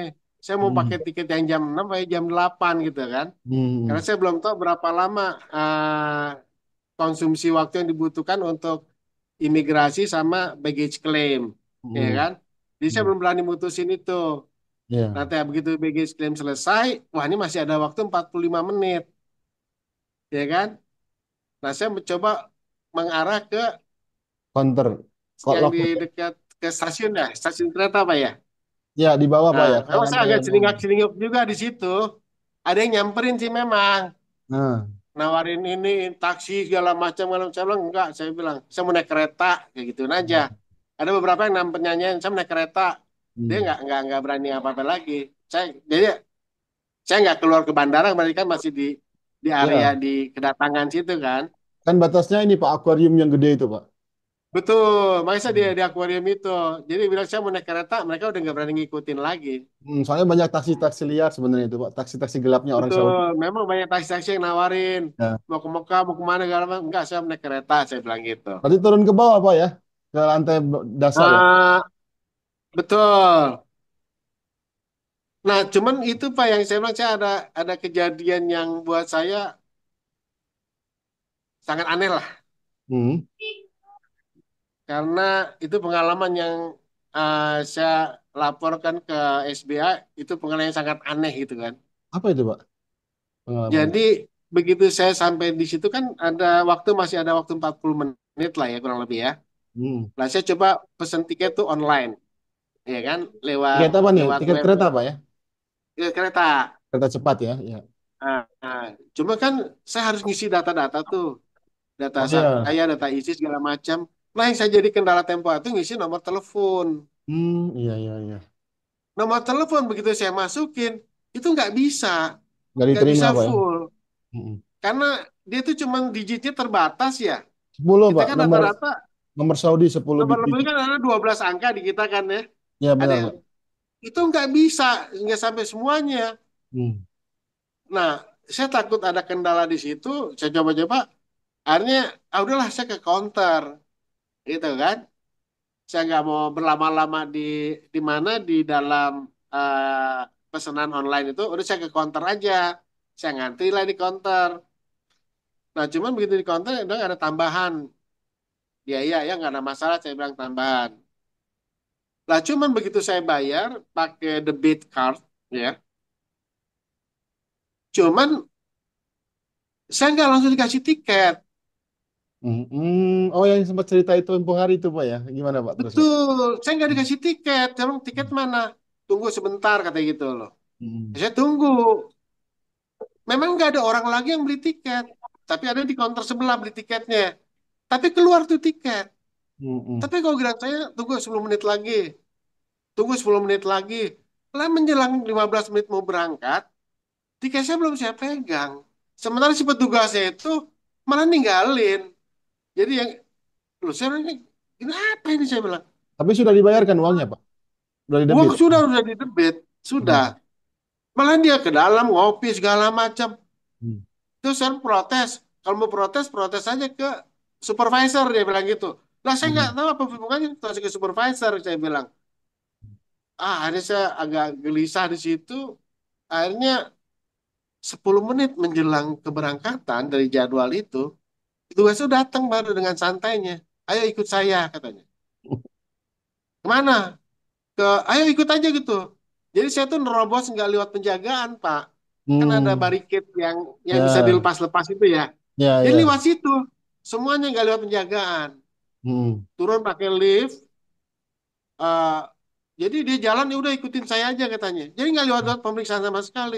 Speaker 2: Saya mau
Speaker 1: Hmm.
Speaker 2: pakai tiket yang jam 6 atau jam 8 gitu kan. Karena
Speaker 1: Hmm.
Speaker 2: saya belum tahu berapa lama konsumsi waktu yang dibutuhkan untuk imigrasi sama baggage claim. Ya
Speaker 1: Hmm.
Speaker 2: kan? Jadi saya
Speaker 1: Hmm.
Speaker 2: belum berani mutusin itu.
Speaker 1: Ya,
Speaker 2: Nanti begitu baggage claim selesai, wah ini masih ada waktu 45 menit. Ya kan? Nah saya mencoba mengarah ke
Speaker 1: counter. Kok
Speaker 2: yang di
Speaker 1: locker ya?
Speaker 2: dekat ke stasiun ya, stasiun kereta Pak ya.
Speaker 1: Ya, di bawah Pak
Speaker 2: Nah,
Speaker 1: ya, kayak
Speaker 2: memang saya
Speaker 1: lantai
Speaker 2: agak
Speaker 1: bawah.
Speaker 2: celingak-celinguk juga di situ. Ada yang nyamperin sih memang.
Speaker 1: Nah,
Speaker 2: Nawarin ini, taksi segala macam. Kalau saya bilang, enggak. Saya bilang, saya mau naik kereta. Kayak gitu aja. Ada beberapa yang nyanyian, saya mau naik kereta. Dia
Speaker 1: hmm.
Speaker 2: nggak berani apa-apa lagi. Jadi saya nggak keluar ke bandara, berarti kan masih di area
Speaker 1: Ya,
Speaker 2: di kedatangan situ kan.
Speaker 1: kan batasnya ini Pak, akuarium yang gede itu Pak.
Speaker 2: Betul, makanya saya
Speaker 1: Hmm.
Speaker 2: di akuarium itu. Jadi bilang saya mau naik kereta, mereka udah nggak berani ngikutin lagi.
Speaker 1: Soalnya banyak taksi-taksi liar sebenarnya itu Pak, taksi-taksi gelapnya orang Saudi.
Speaker 2: Betul, memang banyak taksi-taksi yang nawarin
Speaker 1: Ya.
Speaker 2: mau ke Mekah, mau kemana, segala macam. Enggak, saya naik kereta, saya bilang gitu.
Speaker 1: Berarti turun ke bawah Pak ya, ke lantai dasar ya.
Speaker 2: Ah, betul. Nah, cuman itu Pak yang saya bilang saya ada kejadian yang buat saya sangat aneh lah,
Speaker 1: Hmm.
Speaker 2: karena itu pengalaman yang saya laporkan ke SBA itu pengalaman yang sangat aneh gitu kan.
Speaker 1: Apa itu Pak pengalamannya?
Speaker 2: Jadi begitu saya sampai di situ kan masih ada waktu 40 menit lah ya kurang lebih ya.
Speaker 1: Hmm.
Speaker 2: Nah, saya coba pesen tiket tuh online, ya kan, lewat
Speaker 1: Tiket apa nih?
Speaker 2: lewat
Speaker 1: Tiket
Speaker 2: web
Speaker 1: kereta Pak ya?
Speaker 2: kereta.
Speaker 1: Kereta cepat ya? Ya.
Speaker 2: Nah, cuma kan saya harus ngisi data-data tuh, data
Speaker 1: Oh ya.
Speaker 2: saya, data isi segala macam. Nah, yang saya jadi kendala tempo itu ngisi nomor telepon.
Speaker 1: Iya iya iya.
Speaker 2: Nomor telepon begitu saya masukin, itu
Speaker 1: Nggak
Speaker 2: nggak
Speaker 1: diterima
Speaker 2: bisa
Speaker 1: Pak ya?
Speaker 2: full,
Speaker 1: Hmm.
Speaker 2: karena dia itu cuma digitnya terbatas ya.
Speaker 1: 10
Speaker 2: Kita
Speaker 1: Pak,
Speaker 2: kan
Speaker 1: nomor
Speaker 2: rata-rata
Speaker 1: nomor Saudi 10
Speaker 2: nomor
Speaker 1: bit
Speaker 2: telepon
Speaker 1: digit.
Speaker 2: kan ada 12 angka di kita kan ya.
Speaker 1: Ya
Speaker 2: Ada
Speaker 1: benar
Speaker 2: yang
Speaker 1: Pak.
Speaker 2: itu nggak sampai semuanya.
Speaker 1: Hmm.
Speaker 2: Nah, saya takut ada kendala di situ. Saya coba-coba, akhirnya udahlah saya ke counter, gitu kan. Saya nggak mau berlama-lama di mana di dalam pesanan online itu. Udah saya ke counter aja. Saya ngantri lah di counter. Nah, cuman begitu di counter, udah ada tambahan biaya ya nggak ada masalah. Saya bilang tambahan. Lah, cuman begitu saya bayar pakai debit card, ya. Cuman saya nggak langsung dikasih tiket.
Speaker 1: Oh yang sempat cerita itu tempo hari itu Pak ya? Gimana Pak terus Pak?
Speaker 2: Betul, saya nggak
Speaker 1: Hmm.
Speaker 2: dikasih tiket. Saya bilang, tiket mana? Tunggu sebentar, kata gitu loh.
Speaker 1: Hmm.
Speaker 2: Saya tunggu. Memang nggak ada orang lagi yang beli tiket. Tapi ada di counter sebelah beli tiketnya. Tapi keluar tuh tiket.
Speaker 1: Hmm.
Speaker 2: Tapi kalau bilang saya tunggu 10 menit lagi. Tunggu 10 menit lagi. Lah menjelang 15 menit mau berangkat, tiket saya belum saya pegang. Sementara si petugasnya itu malah ninggalin. Jadi yang, loh saya bilang, ini apa ini saya bilang.
Speaker 1: Tapi sudah dibayarkan uangnya Pak? Sudah
Speaker 2: Uang
Speaker 1: didebit?
Speaker 2: sudah di debit. Sudah.
Speaker 1: Hmm.
Speaker 2: Malah dia ke dalam ngopi segala macam.
Speaker 1: Hmm.
Speaker 2: Terus saya protes. Kalau mau protes, protes aja ke supervisor, dia bilang gitu. Lah saya nggak
Speaker 1: Hmm.
Speaker 2: tahu apa hubungannya terus ke supervisor, saya bilang. Akhirnya saya agak gelisah di situ. Akhirnya 10 menit menjelang keberangkatan dari jadwal itu itu datang baru dengan santainya. Ayo ikut saya, katanya. Kemana? Ayo ikut aja gitu. Jadi saya tuh nerobos nggak lewat penjagaan, Pak. Kan ada
Speaker 1: Hmm.
Speaker 2: barikade yang bisa
Speaker 1: Ya,
Speaker 2: dilepas-lepas itu ya.
Speaker 1: ya,
Speaker 2: Jadi
Speaker 1: ya.
Speaker 2: lewat situ. Semuanya nggak lewat penjagaan.
Speaker 1: Hmm.
Speaker 2: Turun pakai lift. eh, jadi dia jalan ya udah ikutin saya aja, katanya. Jadi nggak lewat pemeriksaan sama sekali.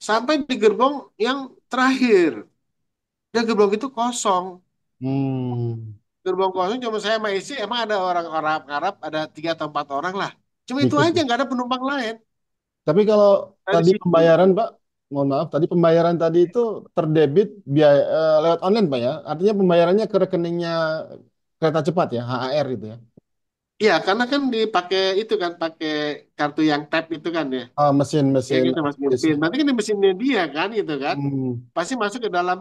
Speaker 2: Sampai di gerbong yang terakhir. Dan gerbong itu kosong.
Speaker 1: Hmm.
Speaker 2: Gerbong kosong cuma saya sama istri, emang ada orang Arab, ada 3 atau 4 orang lah. Cuma itu
Speaker 1: Dikit
Speaker 2: aja,
Speaker 1: ya.
Speaker 2: nggak ada penumpang lain.
Speaker 1: Tapi kalau
Speaker 2: Dari
Speaker 1: tadi
Speaker 2: situ.
Speaker 1: pembayaran, Pak, mohon maaf, tadi pembayaran tadi itu terdebit biaya lewat online, Pak ya. Artinya pembayarannya ke rekeningnya kereta cepat ya, HAR itu ya.
Speaker 2: Iya, karena kan dipakai itu kan, pakai kartu yang tap itu kan ya.
Speaker 1: Ah,
Speaker 2: Ya
Speaker 1: mesin-mesin
Speaker 2: gitu Mas
Speaker 1: ACC.
Speaker 2: Mimpin. Nanti kan di mesinnya dia kan gitu kan.
Speaker 1: Hmm.
Speaker 2: Pasti masuk ke dalam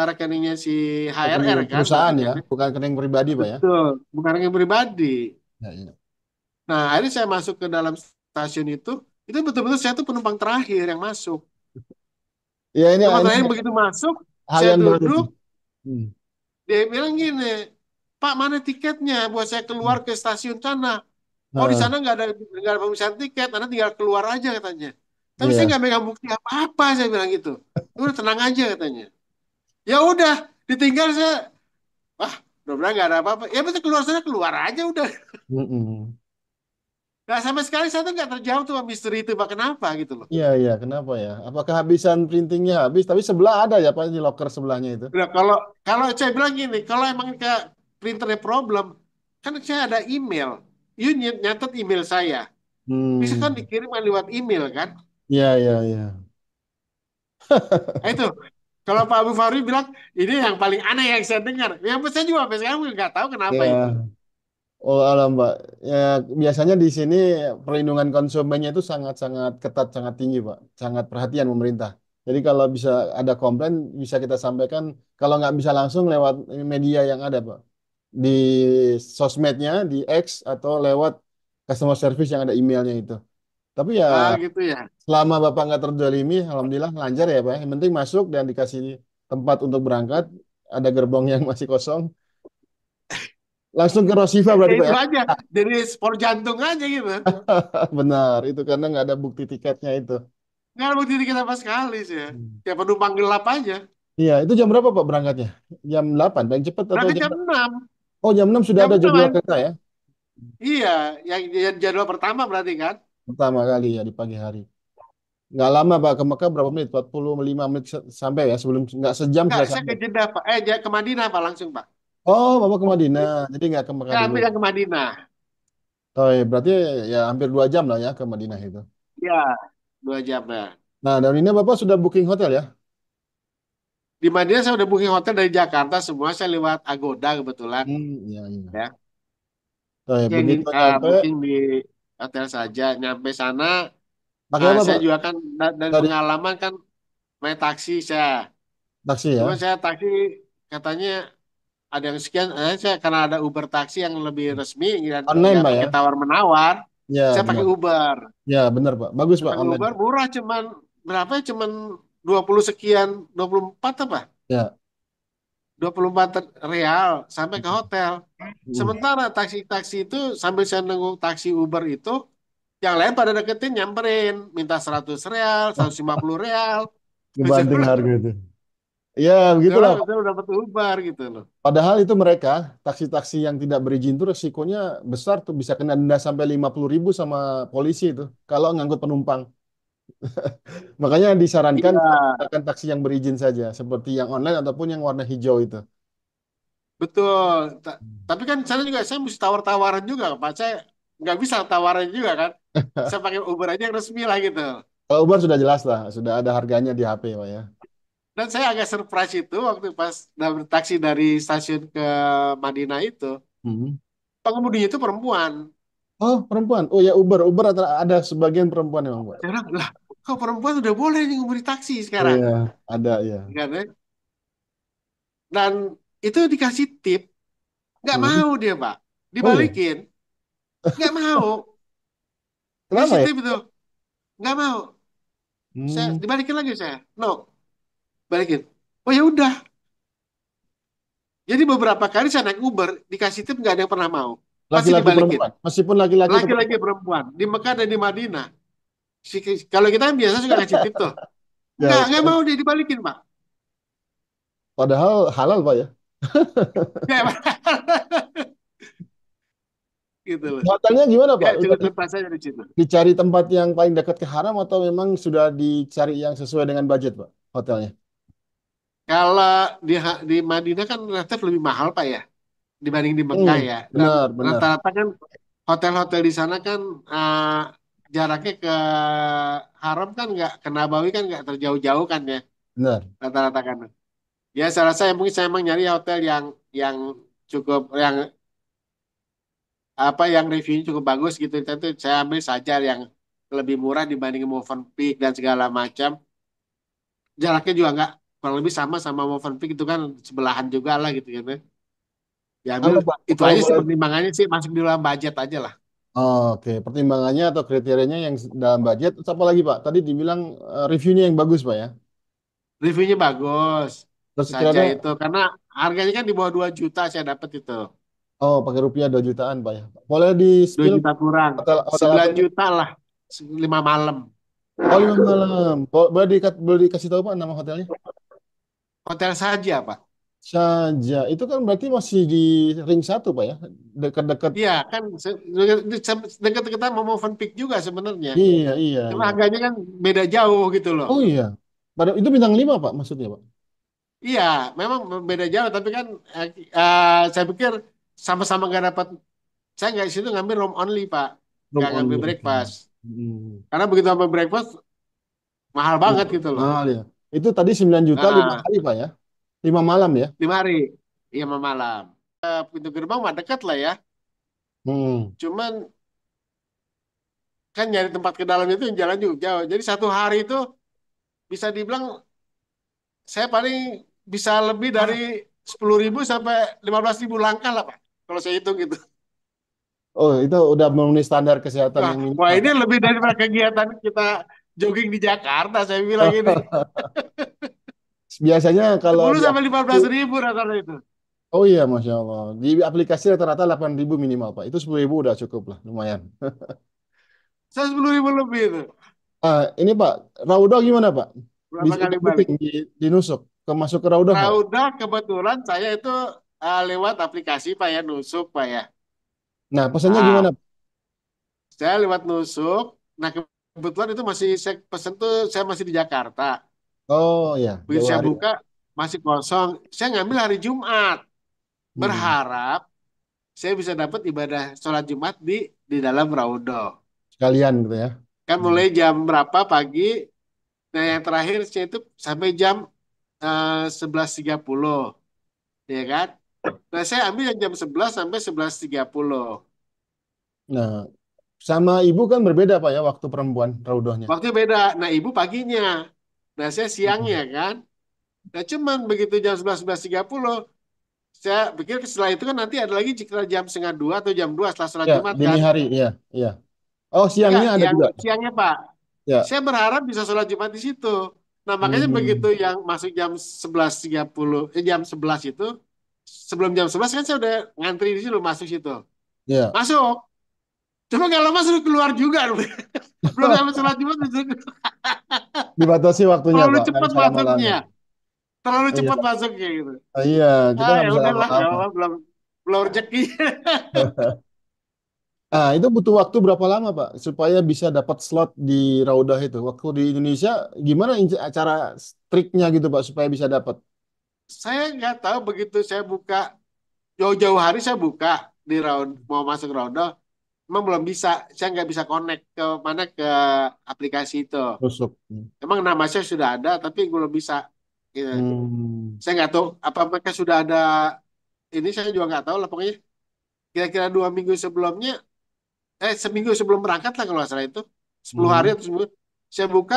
Speaker 2: rekeningnya si
Speaker 1: Rekening
Speaker 2: HRR kan
Speaker 1: perusahaan
Speaker 2: berarti
Speaker 1: ya,
Speaker 2: kan ya.
Speaker 1: bukan rekening pribadi, Pak ya.
Speaker 2: Betul, bukan rekening pribadi.
Speaker 1: Ya, ya.
Speaker 2: Nah, akhirnya saya masuk ke dalam stasiun itu betul-betul saya tuh penumpang terakhir yang masuk.
Speaker 1: Ya,
Speaker 2: Penumpang
Speaker 1: ini
Speaker 2: terakhir begitu masuk,
Speaker 1: hal
Speaker 2: saya
Speaker 1: yang baru
Speaker 2: duduk,
Speaker 1: nih. Hmm.
Speaker 2: dia bilang gini, Pak mana tiketnya buat saya keluar ke stasiun sana? Oh di sana
Speaker 1: Nah,
Speaker 2: nggak ada pemeriksaan tiket, Anda tinggal keluar aja katanya. Tapi saya
Speaker 1: iya.
Speaker 2: nggak megang bukti apa-apa, saya bilang gitu. Udah tenang aja katanya. Ya udah, ditinggal saya. Wah, mudah-mudahan nggak ada apa-apa. Ya betul keluar sana keluar aja udah.
Speaker 1: Mm-mm.
Speaker 2: Nah sama sekali saya tuh nggak terjawab tuh sama misteri itu, Pak. Kenapa gitu loh.
Speaker 1: Iya, iya, kenapa ya? Apakah habisan printingnya habis? Tapi sebelah ada ya, Pak, di locker sebelahnya itu.
Speaker 2: Nah, kalau saya bilang gini, kalau emang ke printernya problem, kan saya ada email. You nyatet email saya. Bisa kan
Speaker 1: Hmm.
Speaker 2: dikirim lewat email kan?
Speaker 1: Iya, iya, iya.
Speaker 2: Nah, itu. Kalau Pak Abu Fahri bilang, ini yang paling aneh yang saya dengar. Yang saya juga sampai sekarang nggak tahu kenapa itu.
Speaker 1: Ya, oh alam Mbak. Ya, biasanya di sini perlindungan konsumennya itu sangat-sangat ketat, sangat tinggi, Pak. Sangat perhatian pemerintah. Jadi kalau bisa ada komplain, bisa kita sampaikan. Kalau nggak bisa langsung lewat media yang ada, Pak. Di sosmednya, di X, atau lewat customer service yang ada emailnya itu. Tapi ya,
Speaker 2: Ah gitu ya.
Speaker 1: selama Bapak nggak terzalimi, alhamdulillah lancar ya, Pak. Yang penting masuk dan dikasih tempat untuk berangkat. Ada gerbong yang masih kosong. Langsung ke Rosifa
Speaker 2: Ya
Speaker 1: berarti, Pak
Speaker 2: itu
Speaker 1: ya?
Speaker 2: aja. Dari spor jantung aja gitu.
Speaker 1: Benar, itu karena nggak ada bukti tiketnya itu.
Speaker 2: Nggak ada bukti dikit sama sekali sih ya.
Speaker 1: Hmm.
Speaker 2: Ya penumpang gelap aja.
Speaker 1: Iya, itu jam berapa Pak berangkatnya? Jam 8, paling cepat atau
Speaker 2: Berangkat
Speaker 1: jam
Speaker 2: jam
Speaker 1: berapa?
Speaker 2: 6.
Speaker 1: Oh, jam 6 sudah
Speaker 2: Jam
Speaker 1: ada
Speaker 2: 6
Speaker 1: jadwal
Speaker 2: kan?
Speaker 1: kereta ya?
Speaker 2: Iya. Yang jadwal pertama berarti kan?
Speaker 1: Pertama kali ya di pagi hari. Nggak lama Pak, ke Mekah berapa menit? 45 menit sampai ya, sebelum nggak sejam
Speaker 2: Nggak,
Speaker 1: sudah
Speaker 2: saya
Speaker 1: sampai.
Speaker 2: ke Jeddah Pak. Ke Madinah Pak langsung Pak.
Speaker 1: Oh, Bapak ke Madinah, jadi nggak ke Mekah
Speaker 2: Saya
Speaker 1: dulu.
Speaker 2: ambil yang ke Madinah.
Speaker 1: Oh, ya, berarti ya hampir 2 jam lah ya ke Madinah itu.
Speaker 2: Iya. 2 jam ya.
Speaker 1: Nah, dari ini Bapak sudah booking hotel ya?
Speaker 2: Di Madinah saya udah booking hotel dari Jakarta semua. Saya lewat Agoda kebetulan.
Speaker 1: Iya, iya.
Speaker 2: Ya.
Speaker 1: Oh, ya,
Speaker 2: Yang
Speaker 1: begitu nyampe,
Speaker 2: booking di hotel saja. Nyampe sana,
Speaker 1: pakai apa
Speaker 2: saya
Speaker 1: Pak?
Speaker 2: juga kan dari
Speaker 1: Dari
Speaker 2: pengalaman kan naik taksi saya.
Speaker 1: taksi
Speaker 2: Cuma
Speaker 1: ya?
Speaker 2: saya taksi katanya ada yang sekian, saya karena ada Uber taksi yang lebih resmi dan
Speaker 1: Online
Speaker 2: nggak
Speaker 1: Pak
Speaker 2: pakai
Speaker 1: ya?
Speaker 2: tawar menawar,
Speaker 1: Ya,
Speaker 2: saya pakai
Speaker 1: benar.
Speaker 2: Uber.
Speaker 1: Ya, benar Pak. Bagus
Speaker 2: Saya
Speaker 1: Pak,
Speaker 2: pakai
Speaker 1: online.
Speaker 2: Uber murah cuman berapa ya? Cuman 20 sekian, 24 apa?
Speaker 1: Ya.
Speaker 2: 24 real sampai ke hotel.
Speaker 1: Hmm.
Speaker 2: Sementara taksi-taksi itu sambil saya nunggu taksi Uber itu, yang lain pada deketin nyamperin, minta 100 real, 150 real. Saya
Speaker 1: Ngebanting
Speaker 2: bilang,
Speaker 1: harga itu. Ya,
Speaker 2: saya
Speaker 1: begitulah
Speaker 2: bilang,
Speaker 1: Pak.
Speaker 2: saya udah dapat Uber gitu loh.
Speaker 1: Padahal itu mereka, taksi-taksi yang tidak berizin itu resikonya besar tuh. Bisa kena denda sampai 50.000 sama polisi itu. Kalau ngangkut penumpang. Makanya disarankan
Speaker 2: Iya,
Speaker 1: menggunakan taksi yang berizin saja. Seperti yang online ataupun yang warna hijau itu.
Speaker 2: betul. Tapi kan sana juga saya mesti tawar-tawaran juga, Pak. Saya nggak bisa tawaran juga kan. Saya pakai Uber aja yang resmi lah gitu.
Speaker 1: Kalau Uber sudah jelas lah. Sudah ada harganya di HP Pak ya.
Speaker 2: Dan saya agak surprise itu waktu pas taksi dari stasiun ke Madinah itu,
Speaker 1: Hmm.
Speaker 2: pengemudinya itu perempuan.
Speaker 1: Oh, perempuan. Oh ya, Uber. Uber ada sebagian perempuan memang Pak.
Speaker 2: Saya bilang, lah, kok perempuan udah boleh nih ngemudi taksi sekarang?
Speaker 1: Iya, ada ya.
Speaker 2: Kan, ya? Dan itu dikasih tip, nggak
Speaker 1: Hmm.
Speaker 2: mau dia, Pak.
Speaker 1: Oh iya.
Speaker 2: Dibalikin, nggak mau.
Speaker 1: Kenapa
Speaker 2: Dikasih
Speaker 1: ya?
Speaker 2: tip itu, nggak mau. Saya
Speaker 1: Hmm.
Speaker 2: dibalikin lagi saya, no, balikin. Oh ya udah. Jadi beberapa kali saya naik Uber, dikasih tip nggak ada yang pernah mau. Pasti
Speaker 1: Laki-laki
Speaker 2: dibalikin.
Speaker 1: perempuan. Meskipun laki-laki atau
Speaker 2: Laki-laki
Speaker 1: perempuan.
Speaker 2: perempuan di Mekah dan di Madinah. Kalau kita kan biasa suka kasih tip tuh.
Speaker 1: Ya,
Speaker 2: Nggak mau dia dibalikin, Pak.
Speaker 1: padahal halal Pak ya.
Speaker 2: Nggak, gitu loh.
Speaker 1: Hotelnya gimana
Speaker 2: Ya
Speaker 1: Pak? Udah
Speaker 2: cukup surprise aja di situ.
Speaker 1: dicari tempat yang paling dekat ke haram atau memang sudah dicari yang sesuai dengan budget Pak? Hotelnya.
Speaker 2: Kalau di Madinah kan relatif lebih mahal Pak ya dibanding di Mekah ya. Dan
Speaker 1: Benar, benar,
Speaker 2: rata-rata kan hotel-hotel di sana kan jaraknya ke Haram kan nggak ke Nabawi kan nggak terjauh-jauh kan ya
Speaker 1: benar.
Speaker 2: rata-rata kan. Ya salah saya mungkin saya emang nyari hotel yang cukup yang apa yang reviewnya cukup bagus gitu. Itu saya ambil saja yang lebih murah dibanding Movenpick dan segala macam. Jaraknya juga nggak kurang lebih sama sama Movenpick itu kan sebelahan juga lah gitu gitu. Ya ambil
Speaker 1: Kalau Pak,
Speaker 2: itu
Speaker 1: kalau
Speaker 2: aja sih
Speaker 1: boleh,
Speaker 2: pertimbangannya sih masuk di dalam budget aja lah.
Speaker 1: oh, oke, pertimbangannya atau kriterianya yang dalam budget, terus apa lagi Pak? Tadi dibilang reviewnya yang bagus Pak ya.
Speaker 2: Reviewnya bagus
Speaker 1: Terus
Speaker 2: saja
Speaker 1: kira-kira,
Speaker 2: itu karena harganya kan di bawah 2 juta saya dapat itu.
Speaker 1: oh pakai rupiah 2 jutaan Pak ya. Boleh di
Speaker 2: 2
Speaker 1: spill
Speaker 2: juta kurang.
Speaker 1: hotel hotel apa
Speaker 2: 9
Speaker 1: itu?
Speaker 2: juta lah 5 malam.
Speaker 1: Oh 5 malam. Boleh dikasih tahu Pak nama hotelnya?
Speaker 2: Hotel saja, Pak.
Speaker 1: Saja. Itu kan berarti masih di ring satu Pak ya. Dekat-dekat.
Speaker 2: Iya, kan dekat-dekat mau Movenpick juga sebenarnya.
Speaker 1: Iya, iya,
Speaker 2: Cuma
Speaker 1: iya.
Speaker 2: harganya kan beda jauh gitu loh.
Speaker 1: Oh iya. Pada itu bintang 5 Pak maksudnya Pak.
Speaker 2: Iya, memang beda jauh, tapi kan saya pikir sama-sama nggak dapat. Saya nggak di situ ngambil room only, Pak.
Speaker 1: Room
Speaker 2: Nggak ngambil
Speaker 1: only. Oke.
Speaker 2: breakfast.
Speaker 1: Hmm.
Speaker 2: Karena begitu sampai breakfast, mahal
Speaker 1: Iya,
Speaker 2: banget gitu loh.
Speaker 1: mahal ya. Itu tadi 9 juta 5
Speaker 2: Nah,
Speaker 1: hari Pak ya. 5 malam ya.
Speaker 2: 5 hari. Iya, 5 malam. Pintu gerbang mah dekat lah ya.
Speaker 1: Hmm.
Speaker 2: Cuman kan nyari tempat ke dalam itu yang jalan juga jauh. Jadi satu hari itu bisa dibilang saya paling bisa lebih dari 10.000 sampai 15.000 langkah lah Pak. Kalau saya hitung gitu.
Speaker 1: Oh, itu udah memenuhi standar kesehatan
Speaker 2: Wah,
Speaker 1: yang
Speaker 2: wah
Speaker 1: minimal
Speaker 2: ini
Speaker 1: Pak.
Speaker 2: lebih daripada kegiatan kita jogging di Jakarta. Saya bilang ini
Speaker 1: Biasanya kalau
Speaker 2: 10
Speaker 1: di
Speaker 2: sampai
Speaker 1: aplikasi,
Speaker 2: 15.000 rata-rata itu.
Speaker 1: oh iya Masya Allah. Di aplikasi rata-rata 8.000 minimal Pak. Itu 10.000 udah cukup lah, lumayan.
Speaker 2: Saya 10.000 lebih itu.
Speaker 1: Ini Pak, Raudah gimana Pak?
Speaker 2: Berapa
Speaker 1: Bisa
Speaker 2: kali
Speaker 1: untuk
Speaker 2: balik.
Speaker 1: booking di Nusuk, ke masuk ke Raudah nggak Pak?
Speaker 2: Rauda kebetulan saya itu lewat aplikasi Pak ya, Nusuk Pak ya.
Speaker 1: Nah, pesannya gimana
Speaker 2: Ah,
Speaker 1: Pak?
Speaker 2: saya lewat Nusuk. Nah kebetulan itu masih saya pesen tuh saya masih di Jakarta.
Speaker 1: Oh ya,
Speaker 2: Begitu
Speaker 1: jauh
Speaker 2: saya
Speaker 1: hari.
Speaker 2: buka masih kosong. Saya ngambil hari Jumat.
Speaker 1: Hmm.
Speaker 2: Berharap saya bisa dapat ibadah sholat Jumat di dalam Raudhah.
Speaker 1: Sekalian gitu ya.
Speaker 2: Kan
Speaker 1: Hmm.
Speaker 2: mulai jam berapa pagi. Nah yang terakhir saya itu sampai jam 11.30, ya kan? Nah saya ambil yang jam 11 sampai 11.30.
Speaker 1: Nah, sama ibu kan berbeda Pak ya waktu perempuan Raudahnya.
Speaker 2: Waktunya beda. Nah ibu paginya. Nah saya siangnya
Speaker 1: Hmm.
Speaker 2: kan. Nah cuman begitu jam 11.30 saya pikir setelah itu kan nanti ada lagi sekitar jam setengah 2 atau jam 2 setelah sholat
Speaker 1: Ya,
Speaker 2: Jumat
Speaker 1: dini
Speaker 2: kan.
Speaker 1: hari, iya, iya. Oh,
Speaker 2: Enggak,
Speaker 1: siangnya ada
Speaker 2: yang
Speaker 1: juga.
Speaker 2: siangnya Pak.
Speaker 1: Ya.
Speaker 2: Saya berharap bisa sholat Jumat di situ. Nah, makanya begitu
Speaker 1: Hmm.
Speaker 2: yang masuk jam 11.30, jam 11 itu, sebelum jam 11 kan saya udah ngantri di situ, masuk situ.
Speaker 1: Ya.
Speaker 2: Masuk. Cuma kalau masuk keluar juga. Belum sampai sholat Jumat,
Speaker 1: Dibatasi waktunya
Speaker 2: terlalu
Speaker 1: Pak, nggak
Speaker 2: cepat
Speaker 1: bisa lama-lama.
Speaker 2: masuknya. Terlalu
Speaker 1: Iya,
Speaker 2: cepat masuknya gitu.
Speaker 1: iya, kita
Speaker 2: Ah,
Speaker 1: nggak
Speaker 2: ya
Speaker 1: bisa
Speaker 2: udahlah, nggak
Speaker 1: lama-lama.
Speaker 2: apa-apa, belum belum rezeki.
Speaker 1: Ah, itu butuh waktu berapa lama Pak supaya bisa dapat slot di Raudah itu? Waktu di Indonesia gimana cara triknya gitu Pak supaya bisa dapat?
Speaker 2: Saya nggak tahu begitu saya buka, jauh-jauh hari saya buka di round, mau masuk ronde, emang belum bisa, saya nggak bisa connect ke mana ke aplikasi itu.
Speaker 1: Rusuk.
Speaker 2: Emang nama saya sudah ada, tapi belum bisa. Gitu.
Speaker 1: Hmm.
Speaker 2: Saya nggak tahu apa mereka sudah ada ini, saya juga nggak tahu lah. Pokoknya kira-kira 2 minggu sebelumnya, seminggu sebelum berangkat lah kalau nggak salah itu, 10 hari
Speaker 1: Mhm.
Speaker 2: atau seminggu, saya buka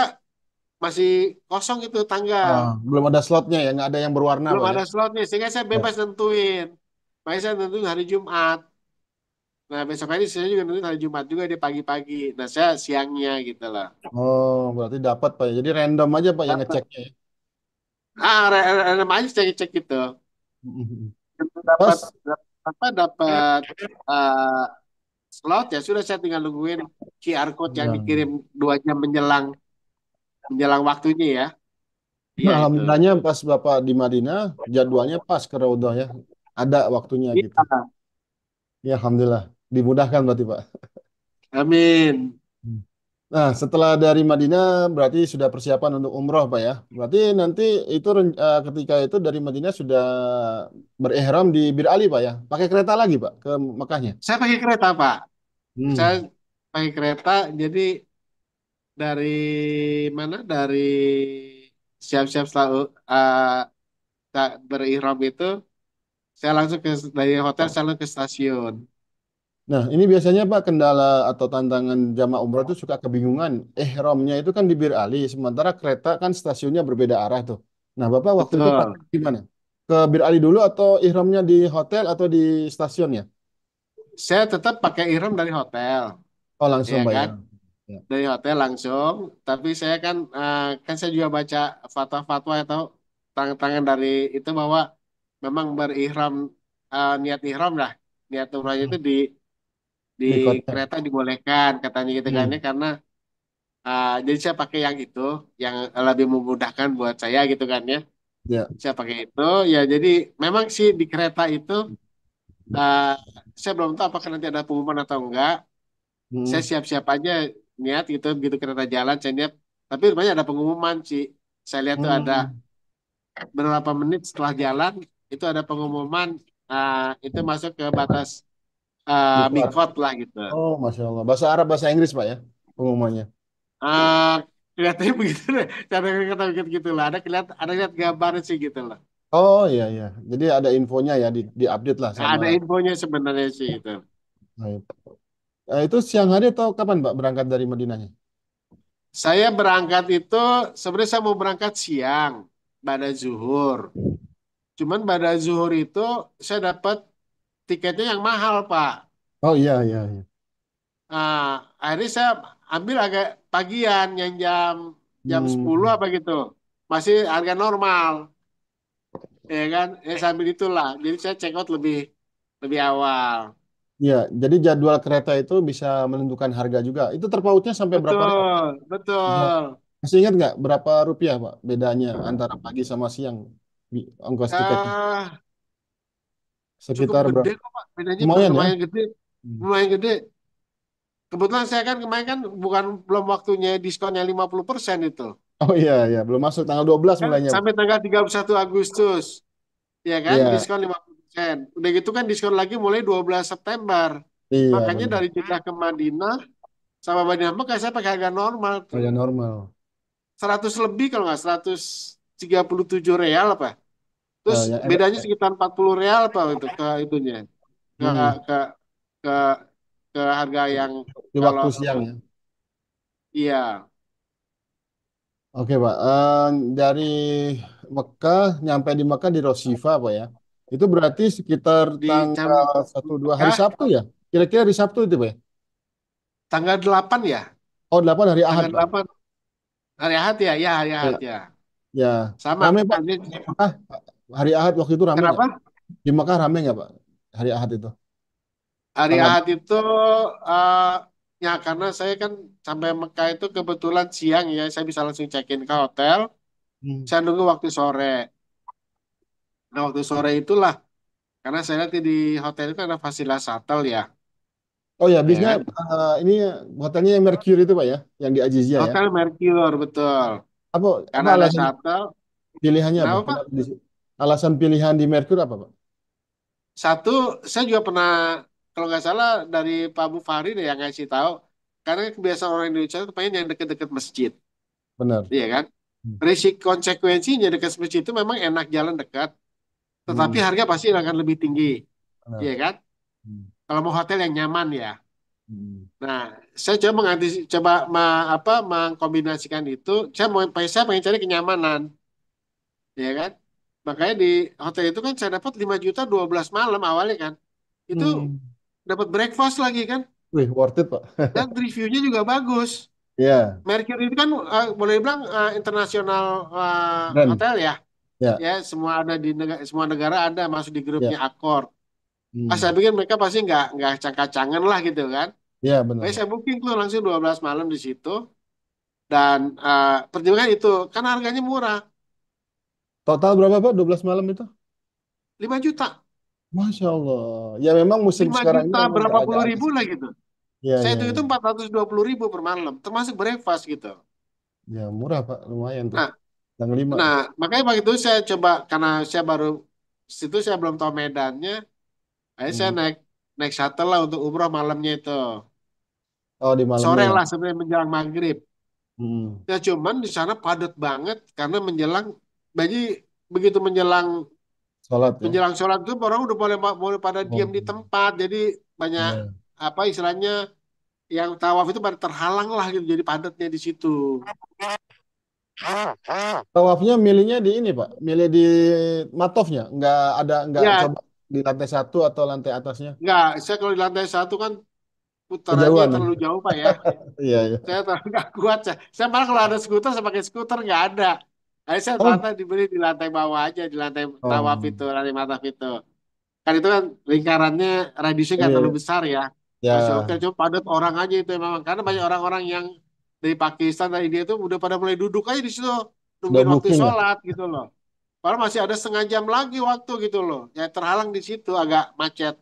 Speaker 2: masih kosong itu tanggal,
Speaker 1: Ah, belum ada slotnya ya, nggak ada yang berwarna
Speaker 2: belum
Speaker 1: Pak ya?
Speaker 2: ada slotnya, sehingga saya
Speaker 1: Ya.
Speaker 2: bebas nentuin. Makanya saya nentuin hari Jumat. Nah besok hari saya juga nentuin hari Jumat juga di pagi-pagi. Nah saya siangnya gitu lah.
Speaker 1: Oh, berarti dapat Pak ya. Jadi random aja Pak yang
Speaker 2: Dapat.
Speaker 1: ngeceknya ya.
Speaker 2: Random aja saya cek gitu.
Speaker 1: Mhm.
Speaker 2: Dapat
Speaker 1: Pas.
Speaker 2: apa dapat eh, slot ya sudah saya tinggal nungguin QR code yang
Speaker 1: Ya.
Speaker 2: dikirim 2 jam menjelang menjelang waktunya ya. Iya itu.
Speaker 1: Alhamdulillahnya pas Bapak di Madinah, jadwalnya pas ke Raudhah ya. Ada waktunya gitu.
Speaker 2: Iya.
Speaker 1: Ya, Alhamdulillah. Dimudahkan berarti Pak.
Speaker 2: Amin.
Speaker 1: Hmm. Nah, setelah dari Madinah berarti sudah persiapan untuk umroh, Pak ya. Berarti nanti itu ketika itu dari Madinah sudah berihram di Bir Ali, Pak ya. Pakai kereta lagi, Pak, ke Mekahnya.
Speaker 2: Saya pakai kereta, Pak. Saya
Speaker 1: Hmm.
Speaker 2: pakai kereta, jadi dari mana? Dari siap-siap selalu berihram itu, saya langsung dari hotel saya langsung ke stasiun.
Speaker 1: Nah, ini biasanya Pak kendala atau tantangan jamaah umroh itu suka kebingungan. Ihramnya itu kan di Bir Ali, sementara kereta kan stasiunnya berbeda arah tuh. Nah, Bapak waktu itu
Speaker 2: Betul.
Speaker 1: praktek gimana? Ke Bir Ali dulu atau ihramnya di hotel atau di stasiun ya?
Speaker 2: Saya tetap pakai ihram dari hotel,
Speaker 1: Oh,
Speaker 2: ya
Speaker 1: langsung Pak ya.
Speaker 2: kan?
Speaker 1: Ya.
Speaker 2: Dari hotel langsung. Tapi saya kan, kan saya juga baca fatwa-fatwa atau tangan-tangan dari itu bahwa memang berihram, niat ihram lah, niat umrahnya itu
Speaker 1: Hmm.
Speaker 2: di
Speaker 1: Di kota.
Speaker 2: kereta dibolehkan katanya gitu kan ya,
Speaker 1: Hmm.
Speaker 2: karena jadi saya pakai yang itu, yang lebih memudahkan buat saya gitu kan ya.
Speaker 1: Ya.
Speaker 2: Saya pakai itu ya, jadi memang sih di kereta itu, uh, saya belum tahu apakah nanti ada pengumuman atau enggak. Saya
Speaker 1: Hmm.
Speaker 2: siap-siap aja niat gitu, begitu kereta jalan saya niat. Tapi rupanya ada pengumuman sih. Saya lihat tuh ada
Speaker 1: Hmm.
Speaker 2: beberapa menit setelah jalan itu ada pengumuman, itu masuk ke batas
Speaker 1: Mikot.
Speaker 2: mikot lah gitu.
Speaker 1: Oh, Masya Allah. Bahasa Arab, bahasa Inggris Pak ya pengumumannya.
Speaker 2: Ah, kelihatannya begitu deh. Cara kata begitu gitu lah. Ada lihat gambar sih gitu lah.
Speaker 1: Oh iya iya. Jadi ada infonya ya di update lah
Speaker 2: Nah,
Speaker 1: sama.
Speaker 2: ada infonya sebenarnya sih itu.
Speaker 1: Baik. Itu siang hari atau kapan Pak berangkat dari Madinahnya?
Speaker 2: Saya berangkat itu sebenarnya saya mau berangkat siang pada zuhur. Cuman pada zuhur itu saya dapat tiketnya yang mahal, Pak.
Speaker 1: Oh iya iya iya.
Speaker 2: Nah, akhirnya saya ambil agak pagian yang jam jam 10
Speaker 1: Hmm.
Speaker 2: apa gitu. Masih harga normal, ya kan? Saya ambil itulah. Jadi saya check out lebih lebih awal.
Speaker 1: Iya, jadi jadwal kereta itu bisa menentukan harga juga. Itu terpautnya sampai berapa ribu?
Speaker 2: Betul,
Speaker 1: Bisa,
Speaker 2: betul.
Speaker 1: masih ingat nggak berapa rupiah Pak bedanya antara pagi sama siang ongkos tiketnya?
Speaker 2: Eh, Cukup
Speaker 1: Sekitar
Speaker 2: gede
Speaker 1: berapa?
Speaker 2: kok, Pak. Bedanya
Speaker 1: Lumayan ya?
Speaker 2: lumayan gede.
Speaker 1: Hmm.
Speaker 2: Lumayan gede. Kebetulan saya kan kemarin kan bukan belum waktunya diskonnya 50% itu.
Speaker 1: Oh iya iya, belum masuk tanggal 12
Speaker 2: Kan
Speaker 1: mulainya Pak.
Speaker 2: sampai tanggal 31 Agustus. Ya kan,
Speaker 1: Iya,
Speaker 2: diskon 50%. Udah gitu kan diskon lagi mulai 12 September.
Speaker 1: iya
Speaker 2: Makanya
Speaker 1: benar.
Speaker 2: dari Jeddah ke Madinah sama Madinah Mekah saya pakai harga normal tuh.
Speaker 1: Harga normal.
Speaker 2: 100 lebih kalau nggak, 137 real apa. Terus
Speaker 1: Yang
Speaker 2: bedanya sekitar 40 real apa itu ke itunya. Ke
Speaker 1: hmm,
Speaker 2: ke ke ke harga yang
Speaker 1: di
Speaker 2: kalau
Speaker 1: waktu siang ya.
Speaker 2: iya
Speaker 1: Oke Pak, dari Mekah nyampe di Mekah di Rosifah Pak ya. Itu berarti sekitar
Speaker 2: di jam
Speaker 1: tanggal satu dua hari
Speaker 2: Mekah
Speaker 1: Sabtu ya. Kira-kira di Sabtu itu Pak ya.
Speaker 2: tanggal 8 ya.
Speaker 1: Oh 8 hari Ahad
Speaker 2: Tanggal
Speaker 1: Pak.
Speaker 2: 8 hari Ahad ya, ya hari Ahad
Speaker 1: Ya,
Speaker 2: ya.
Speaker 1: ya.
Speaker 2: Sama
Speaker 1: Rame Pak.
Speaker 2: nanti
Speaker 1: Di Mekah hari Ahad waktu itu rame nggak?
Speaker 2: kenapa?
Speaker 1: Di Mekah rame nggak Pak? Hari Ahad itu.
Speaker 2: Hari
Speaker 1: Tanggal.
Speaker 2: Ahad itu, eh, ya karena saya kan sampai Mekah itu kebetulan siang ya, saya bisa langsung check-in ke hotel.
Speaker 1: Hmm.
Speaker 2: Saya nunggu waktu sore. Nah, waktu sore itulah karena saya lihat di hotel itu ada fasilitas shuttle ya,
Speaker 1: Oh ya,
Speaker 2: ya
Speaker 1: bisnya
Speaker 2: kan?
Speaker 1: ini hotelnya yang Mercury itu Pak ya, yang di Ajizia ya.
Speaker 2: Hotel Mercure betul.
Speaker 1: Apa apa
Speaker 2: Karena ada
Speaker 1: alasan
Speaker 2: shuttle.
Speaker 1: pilihannya apa?
Speaker 2: Kenapa Pak?
Speaker 1: Kenapa alasan pilihan di Mercury apa Pak?
Speaker 2: Satu, saya juga pernah, kalau nggak salah dari Pak Bukhari deh yang ngasih tahu. Karena kebiasaan orang Indonesia itu pengen yang deket-deket masjid,
Speaker 1: Benar.
Speaker 2: iya kan?
Speaker 1: Hmm.
Speaker 2: Risiko konsekuensinya dekat masjid itu memang enak jalan dekat, tetapi
Speaker 1: Hmm.
Speaker 2: harga pasti akan lebih tinggi, iya
Speaker 1: Benar.
Speaker 2: kan?
Speaker 1: Hmm.
Speaker 2: Kalau mau hotel yang nyaman ya.
Speaker 1: Hmm.
Speaker 2: Nah, saya coba mengkombinasikan itu. Saya pengen cari kenyamanan, ya kan? Makanya di hotel itu kan saya dapat 5 juta 12 malam awalnya kan. Itu
Speaker 1: Hmm.
Speaker 2: dapat breakfast lagi kan.
Speaker 1: Wih, worth it, Pak.
Speaker 2: Dan reviewnya juga bagus.
Speaker 1: Ya,
Speaker 2: Mercury itu kan, boleh dibilang, internasional,
Speaker 1: brand.
Speaker 2: hotel ya.
Speaker 1: Ya,
Speaker 2: Ya, semua negara ada masuk di
Speaker 1: ya.
Speaker 2: grupnya Accor. Saya
Speaker 1: Hmm.
Speaker 2: pikir mereka pasti nggak cangka-cangan lah gitu kan.
Speaker 1: Ya, benar,
Speaker 2: Makanya
Speaker 1: Pak.
Speaker 2: saya booking tuh langsung 12 malam di situ. Dan pertimbangan itu, kan harganya murah.
Speaker 1: Total berapa, Pak? 12 malam itu?
Speaker 2: 5 juta.
Speaker 1: Masya Allah. Ya, memang musim
Speaker 2: 5
Speaker 1: sekarang ini
Speaker 2: juta
Speaker 1: memang
Speaker 2: berapa
Speaker 1: agak
Speaker 2: puluh
Speaker 1: agak
Speaker 2: ribu lah gitu.
Speaker 1: Iya,
Speaker 2: Saya
Speaker 1: iya,
Speaker 2: itu
Speaker 1: iya.
Speaker 2: 420.000 per malam, termasuk breakfast gitu.
Speaker 1: Ya, murah, Pak. Lumayan tuh.
Speaker 2: Nah,
Speaker 1: Yang lima.
Speaker 2: nah makanya waktu itu saya coba karena saya baru situ saya belum tahu medannya, akhirnya saya
Speaker 1: Hmm.
Speaker 2: naik naik shuttle lah untuk umroh malamnya itu.
Speaker 1: Oh, di malamnya
Speaker 2: Sore
Speaker 1: ya.
Speaker 2: lah sebenarnya menjelang maghrib.
Speaker 1: Hmm.
Speaker 2: Ya cuman di sana padat banget karena menjelang, jadi begitu menjelang
Speaker 1: Sholat ya.
Speaker 2: menjelang sholat itu orang udah boleh pada diam
Speaker 1: Oh,
Speaker 2: di tempat. Jadi banyak
Speaker 1: iya.
Speaker 2: apa istilahnya yang tawaf itu pada terhalang lah gitu. Jadi padatnya di situ.
Speaker 1: Tawafnya milihnya di ini, Pak. Milih di matofnya. Nggak
Speaker 2: Ya
Speaker 1: coba di lantai satu atau lantai atasnya.
Speaker 2: nggak, saya kalau di lantai satu kan putarannya
Speaker 1: Kejauhan ya.
Speaker 2: terlalu jauh Pak ya.
Speaker 1: Iya, iya.
Speaker 2: Saya terlalu nggak kuat. Saya malah kalau ada skuter saya pakai skuter nggak ada. Jadi saya
Speaker 1: Oh,
Speaker 2: ternyata dibeli di lantai bawah aja, di lantai tawaf
Speaker 1: oh.
Speaker 2: itu, lantai mataf itu. Kan itu kan lingkarannya radiusnya nggak terlalu
Speaker 1: Ini
Speaker 2: besar ya. Masih oke,
Speaker 1: ya
Speaker 2: cuma padat orang aja itu memang. Karena banyak orang-orang yang dari Pakistan, dari India itu udah pada mulai duduk aja di situ.
Speaker 1: udah
Speaker 2: Nungguin waktu
Speaker 1: booking ya.
Speaker 2: sholat gitu loh. Padahal masih ada setengah jam lagi waktu gitu loh. Ya terhalang di situ, agak macet.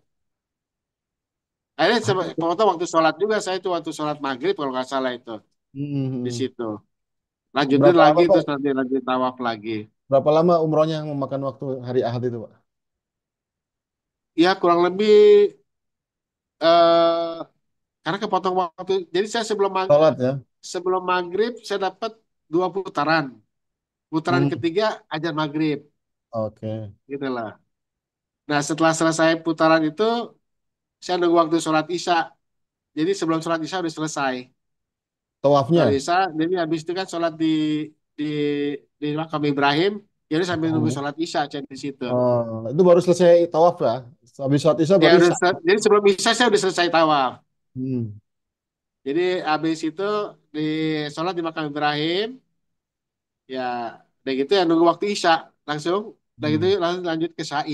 Speaker 2: Akhirnya foto waktu sholat juga, saya itu waktu sholat maghrib kalau nggak salah itu. Di
Speaker 1: Hmm.
Speaker 2: situ. Lanjutin
Speaker 1: Berapa
Speaker 2: lagi
Speaker 1: lama, Pak?
Speaker 2: terus nanti lanjut tawaf lagi.
Speaker 1: Berapa lama umrohnya yang memakan waktu hari Ahad itu, Pak?
Speaker 2: Ya kurang lebih eh karena kepotong waktu. Jadi saya
Speaker 1: Sholat ya.
Speaker 2: sebelum maghrib saya dapat 2 putaran. Putaran
Speaker 1: Hmm.
Speaker 2: ketiga ajar maghrib,
Speaker 1: Oke.
Speaker 2: gitu lah. Nah setelah selesai putaran itu saya nunggu waktu sholat isya. Jadi sebelum sholat isya udah selesai. Sholat
Speaker 1: Tawafnya.
Speaker 2: isya, jadi habis itu kan sholat di di makam Ibrahim. Jadi sambil nunggu
Speaker 1: Paham.
Speaker 2: sholat isya saya di situ.
Speaker 1: Oh, itu baru selesai tawaf ya. Habis sholat isya
Speaker 2: Ya
Speaker 1: baru
Speaker 2: udah,
Speaker 1: sah.
Speaker 2: jadi sebelum isya saya udah selesai tawaf.
Speaker 1: Hmm.
Speaker 2: Jadi habis itu di sholat di makam Ibrahim, ya udah gitu ya nunggu waktu isya langsung, udah gitu
Speaker 1: Hmm.
Speaker 2: langsung lanjut ke sa'i.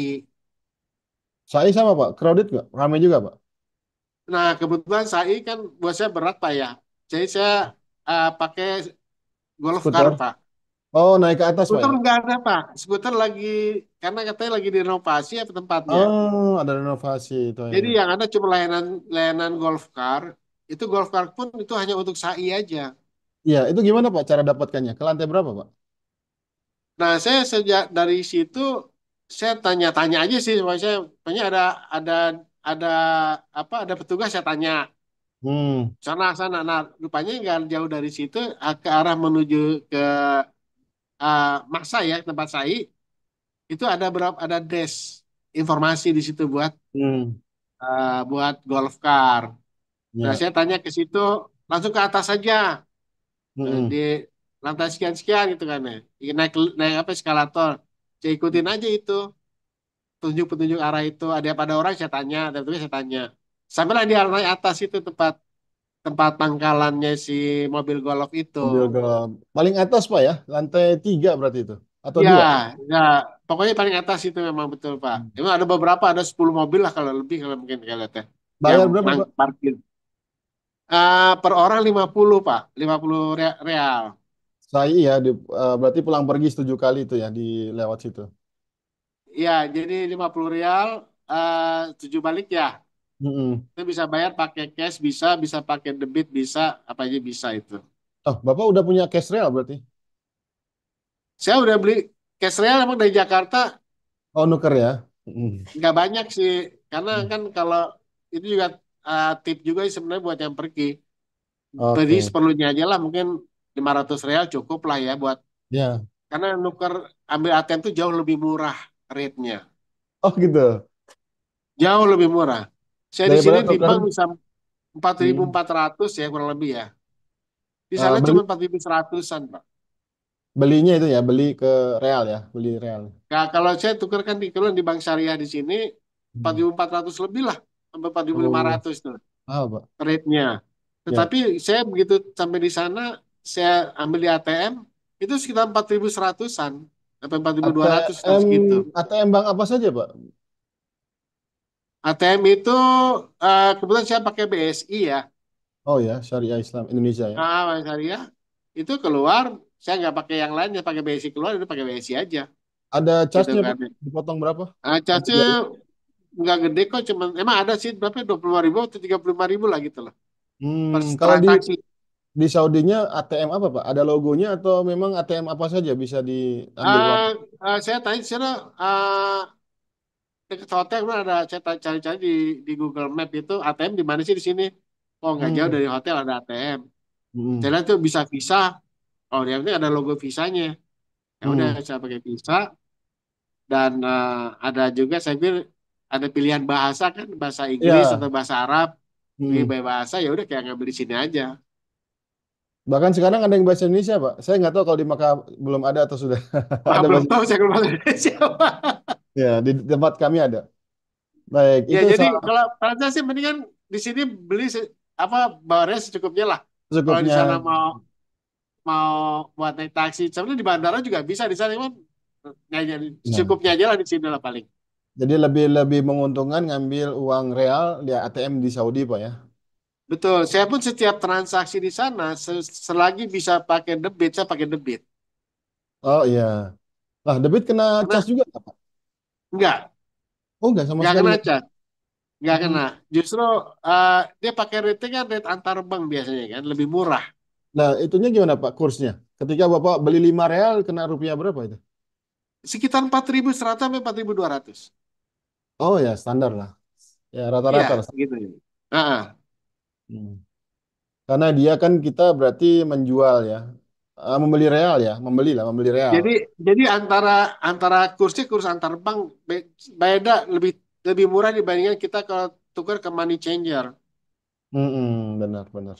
Speaker 1: Saya sama, Pak. Crowded nggak? Ramai juga, Pak.
Speaker 2: Nah kebetulan sa'i kan buat saya berat Pak ya, jadi saya pakai golf car
Speaker 1: Skuter.
Speaker 2: Pak.
Speaker 1: Oh, naik ke atas, Pak
Speaker 2: Skuter
Speaker 1: ya.
Speaker 2: nggak ada Pak, skuter lagi karena katanya lagi direnovasi ya tempatnya.
Speaker 1: Oh, ada renovasi itu
Speaker 2: Jadi
Speaker 1: ya.
Speaker 2: yang ada cuma layanan layanan golf car. Itu golf car pun itu hanya untuk sa'i aja.
Speaker 1: Iya, itu gimana, Pak, cara dapatkannya? Ke lantai berapa, Pak?
Speaker 2: Nah, saya sejak dari situ saya tanya-tanya aja sih, saya tanya ada ada ada petugas saya tanya
Speaker 1: Hmm.
Speaker 2: sana sana. Nah, rupanya nggak jauh dari situ ke arah menuju ke Masa ya tempat saya itu ada ada desk informasi di situ
Speaker 1: Hmm.
Speaker 2: buat golf car. Nah,
Speaker 1: Ya.
Speaker 2: saya tanya ke situ langsung ke atas saja. Di
Speaker 1: Hmm.
Speaker 2: lantai sekian-sekian gitu kan ya. Naik naik apa eskalator. Saya ikutin aja itu petunjuk-petunjuk arah itu. Ada orang saya tanya, ada petugas saya tanya. Sampailah di lantai atas itu tempat tempat pangkalannya si mobil golf itu.
Speaker 1: Mobil ke paling atas, Pak ya. Lantai 3 berarti itu. Atau
Speaker 2: Ya,
Speaker 1: 2?
Speaker 2: ya, pokoknya paling atas itu memang betul Pak. Emang ada beberapa, ada 10 mobil lah kalau lebih kalau mungkin kita lihat ya. Yang
Speaker 1: Bayar berapa, Pak?
Speaker 2: parkir. Per orang 50 Pak, 50 real.
Speaker 1: Saya iya, berarti pulang pergi 7 kali itu ya di lewat situ.
Speaker 2: Ya, jadi 50 real 7 balik ya.
Speaker 1: Mm-mm.
Speaker 2: Itu bisa bayar pakai cash, bisa, bisa pakai debit, bisa, apa aja bisa itu.
Speaker 1: Oh, Bapak udah punya cash real berarti?
Speaker 2: Saya udah beli cash real emang dari Jakarta
Speaker 1: Oh, nuker ya. Mm.
Speaker 2: nggak banyak sih, karena kan kalau itu juga tip juga sih sebenarnya buat yang pergi. Beli
Speaker 1: Oke.
Speaker 2: seperlunya aja lah, mungkin 500 real cukup lah ya buat,
Speaker 1: Ya.
Speaker 2: karena nuker ambil ATM tuh jauh lebih murah rate-nya.
Speaker 1: Oh, gitu.
Speaker 2: Jauh lebih murah. Saya di sini
Speaker 1: Daripada
Speaker 2: di
Speaker 1: nuker.
Speaker 2: bank bisa empat ribu
Speaker 1: Hmm.
Speaker 2: empat ratus ya kurang lebih ya. Di sana
Speaker 1: Beli
Speaker 2: cuma 4.100-an Pak.
Speaker 1: belinya itu ya, beli ke real ya, beli real.
Speaker 2: Nah, kalau saya tukarkan di Bank Syariah di sini empat
Speaker 1: Hmm.
Speaker 2: ribu empat ratus lebih lah, sampai empat ribu lima
Speaker 1: Oh,
Speaker 2: ratus tuh
Speaker 1: Pak.
Speaker 2: rate-nya.
Speaker 1: Ya.
Speaker 2: Tetapi saya begitu sampai di sana, saya ambil di ATM itu sekitar 4.100-an sampai 4.200 sekitar
Speaker 1: ATM
Speaker 2: segitu.
Speaker 1: ATM bank apa saja, Pak?
Speaker 2: ATM itu kebetulan saya pakai BSI ya,
Speaker 1: Oh ya, Syariah Islam Indonesia ya.
Speaker 2: Bank Syariah itu keluar, saya nggak pakai yang lain, ya pakai BSI keluar itu pakai BSI aja,
Speaker 1: Ada
Speaker 2: gitu
Speaker 1: charge-nya,
Speaker 2: kan.
Speaker 1: Pak? Dipotong berapa? Ada
Speaker 2: Charge-nya
Speaker 1: biaya?
Speaker 2: nggak gede kok, cuman emang ada sih berapa 25.000 atau 35.000 lah gitu loh.
Speaker 1: Kalau
Speaker 2: transaksi.
Speaker 1: di Saudinya ATM apa Pak? Ada logonya atau memang ATM apa saja bisa diambil uang?
Speaker 2: Saya tanya di sana, dekat hotel kan ada, saya cari-cari di Google Map itu ATM di mana sih di sini. Oh, nggak jauh
Speaker 1: Hmm.
Speaker 2: dari hotel ada ATM. Saya
Speaker 1: Hmm.
Speaker 2: lihat tuh bisa Visa. Oh, dia penting ada logo Visanya. Ya udah
Speaker 1: Hmm.
Speaker 2: saya pakai Visa, dan ada juga saya pikir ada pilihan bahasa kan, bahasa Inggris
Speaker 1: Ya.
Speaker 2: atau bahasa Arab. Pilih
Speaker 1: Hmm.
Speaker 2: bahasa, ya udah kayak ngambil di sini aja.
Speaker 1: Bahkan sekarang ada yang bahasa Indonesia Pak. Saya nggak tahu kalau di Makkah belum ada atau sudah
Speaker 2: Wah,
Speaker 1: ada
Speaker 2: belum
Speaker 1: bahasa.
Speaker 2: tahu saya ke bahasa Indonesia.
Speaker 1: Ya, di tempat kami ada. Baik,
Speaker 2: Ya
Speaker 1: itu
Speaker 2: jadi
Speaker 1: soal
Speaker 2: kalau transaksi mendingan di sini beli apa, bayarnya secukupnya lah. Kalau di sana
Speaker 1: secuknya.
Speaker 2: mau mau buat naik taksi, sebenarnya di bandara juga bisa di sana kan. Nah, jadi
Speaker 1: Nah,
Speaker 2: secukupnya aja lah di sini lah paling.
Speaker 1: jadi lebih lebih menguntungkan ngambil uang real di ATM di Saudi Pak ya.
Speaker 2: Betul, saya pun setiap transaksi di sana selagi bisa pakai debit, saya pakai debit.
Speaker 1: Oh iya. Lah, debit kena cas
Speaker 2: Karena
Speaker 1: juga nggak, Pak?
Speaker 2: enggak,
Speaker 1: Oh enggak sama
Speaker 2: enggak
Speaker 1: sekali
Speaker 2: kena
Speaker 1: nggak.
Speaker 2: cat, enggak
Speaker 1: Hmm.
Speaker 2: kena. Justru dia pakai rate kan rate antar bank biasanya kan lebih murah.
Speaker 1: Nah, itunya gimana Pak kursnya? Ketika Bapak beli 5 real kena rupiah berapa itu?
Speaker 2: Sekitar 4.100 sampai 4.200.
Speaker 1: Oh ya, standar lah. Ya,
Speaker 2: Iya,
Speaker 1: rata-rata lah.
Speaker 2: gitu. Heeh.
Speaker 1: Hmm. Karena dia kan kita berarti menjual ya. Membeli real ya, membeli real.
Speaker 2: Jadi jadi antara antara kurs antar bank beda, lebih lebih murah dibandingkan kita kalau tukar ke money changer.
Speaker 1: Benar, benar.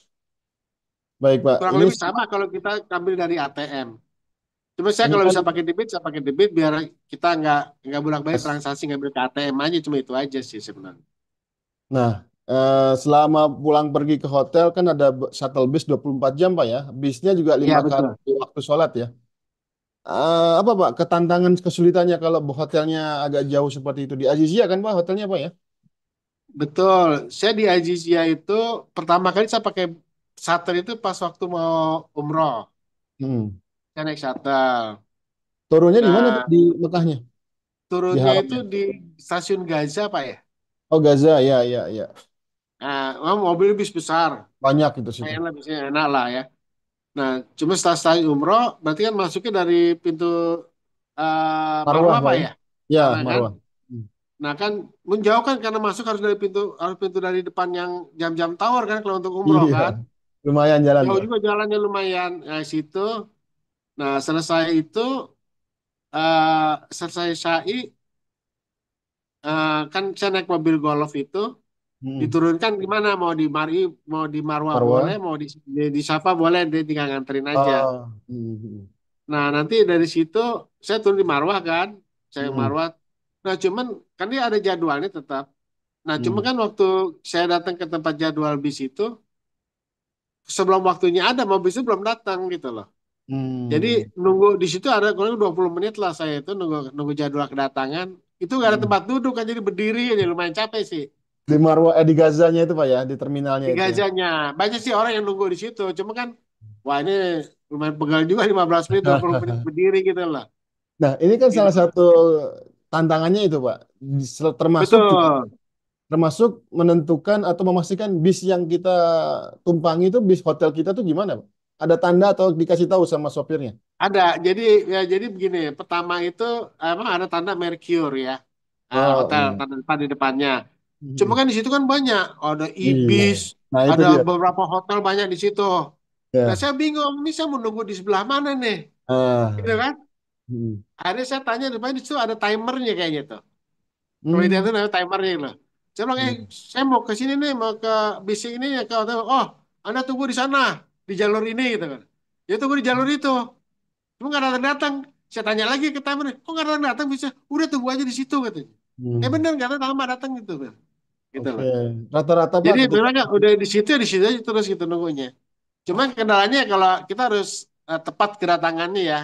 Speaker 1: Baik, Pak.
Speaker 2: Kurang
Speaker 1: Ini
Speaker 2: lebih
Speaker 1: sama,
Speaker 2: sama kalau kita ambil dari ATM. Cuma saya
Speaker 1: ini
Speaker 2: kalau
Speaker 1: kan
Speaker 2: bisa pakai debit, saya pakai debit biar kita nggak bolak-balik transaksi ngambil ke ATM aja, cuma itu aja sih sebenarnya.
Speaker 1: nah, selama pulang pergi ke hotel kan ada shuttle bis 24 jam, Pak ya. Bisnya juga
Speaker 2: Iya
Speaker 1: 5 kali
Speaker 2: betul.
Speaker 1: waktu sholat ya. Apa Pak, ketantangan kesulitannya kalau hotelnya agak jauh seperti itu? Di Azizia kan Pak hotelnya Pak ya?
Speaker 2: Betul. Saya di Ajizia itu pertama kali saya pakai shuttle itu pas waktu mau umroh.
Speaker 1: Hmm.
Speaker 2: Saya naik shuttle.
Speaker 1: Turunnya di mana tuh
Speaker 2: Nah,
Speaker 1: di Mekahnya? Di
Speaker 2: turunnya itu
Speaker 1: haramnya?
Speaker 2: di stasiun Gaza, Pak ya.
Speaker 1: Oh Gaza, ya, ya, ya.
Speaker 2: Nah, mobil bis besar.
Speaker 1: Banyak itu situ.
Speaker 2: Enak, bisa enak lah ya. Nah, cuma setelah stasiun umroh, berarti kan masuknya dari pintu
Speaker 1: Marwah
Speaker 2: Marwah,
Speaker 1: Pak
Speaker 2: Pak
Speaker 1: ya?
Speaker 2: ya.
Speaker 1: Ya,
Speaker 2: Sama kan?
Speaker 1: Marwah. Hmm.
Speaker 2: Nah kan menjauh kan, karena masuk harus pintu dari depan yang jam-jam tower kan kalau untuk umroh
Speaker 1: Iya,
Speaker 2: kan.
Speaker 1: lumayan jalan
Speaker 2: Jauh
Speaker 1: Pak.
Speaker 2: juga jalannya lumayan. Nah, situ. Nah, selesai itu, selesai syai, kan saya naik mobil Golf itu
Speaker 1: Hmm.
Speaker 2: diturunkan di mana, mau di Marwah boleh,
Speaker 1: Marwah.
Speaker 2: mau di Safa boleh, dia tinggal nganterin aja.
Speaker 1: Oh. Hmm.
Speaker 2: Nah, nanti dari situ saya turun di Marwah kan, saya
Speaker 1: Hmm.
Speaker 2: Marwah. Nah, cuman kan dia ada jadwalnya tetap. Nah, cuma
Speaker 1: Hmm.
Speaker 2: kan waktu saya datang ke tempat jadwal bis itu, sebelum waktunya ada, mau bis itu belum datang gitu loh. Jadi
Speaker 1: Hmm.
Speaker 2: nunggu di situ ada kurang 20 menit lah, saya itu nunggu nunggu jadwal kedatangan. Itu nggak ada
Speaker 1: Hmm.
Speaker 2: tempat duduk kan, jadi berdiri aja lumayan capek sih.
Speaker 1: Di Marwah, di Gazanya itu Pak ya, di terminalnya
Speaker 2: Di
Speaker 1: itu ya.
Speaker 2: Gazanya banyak sih orang yang nunggu di situ. Cuma kan, wah ini lumayan pegal juga, 15 menit 20 menit berdiri gitu loh.
Speaker 1: Nah, ini kan
Speaker 2: Gitu.
Speaker 1: salah satu tantangannya itu, Pak. Termasuk juga
Speaker 2: Betul.
Speaker 1: termasuk menentukan atau memastikan bis yang kita tumpangi itu bis hotel kita tuh gimana, Pak? Ada tanda atau dikasih tahu sama sopirnya?
Speaker 2: Ada. Jadi begini, pertama itu emang ada tanda Mercure ya.
Speaker 1: Oh,
Speaker 2: Hotel
Speaker 1: iya.
Speaker 2: tanda depan di depannya. Cuma
Speaker 1: Mhm.
Speaker 2: kan di situ kan banyak, ada
Speaker 1: Iya.
Speaker 2: Ibis,
Speaker 1: Nah, itu
Speaker 2: ada
Speaker 1: dia.
Speaker 2: beberapa hotel banyak di situ. Nah,
Speaker 1: Ya.
Speaker 2: saya bingung, ini saya mau nunggu di sebelah mana nih? Gitu
Speaker 1: Ah.
Speaker 2: kan?
Speaker 1: Hmm.
Speaker 2: Akhirnya saya tanya, di depan di situ ada timernya kayaknya tuh. Kalau di
Speaker 1: Hmm.
Speaker 2: itu namanya timernya loh. Saya bilang,
Speaker 1: Iya.
Speaker 2: saya mau ke sini nih, mau ke bis ini ya ke hotel. Oh, Anda tunggu di sana, di jalur ini gitu kan. Ya tunggu di jalur itu. Cuma nggak datang-datang. Saya tanya lagi ke timernya, kok nggak datang-datang bisa? Udah tunggu aja di situ katanya.
Speaker 1: Hmm.
Speaker 2: Bener, nggak lama datang gitu kan. Gitu
Speaker 1: Oke.
Speaker 2: loh.
Speaker 1: Rata-rata, Pak,
Speaker 2: Jadi
Speaker 1: ketika
Speaker 2: memang udah di situ aja terus gitu nunggunya. Cuma kendalanya kalau kita harus tepat kedatangannya ya.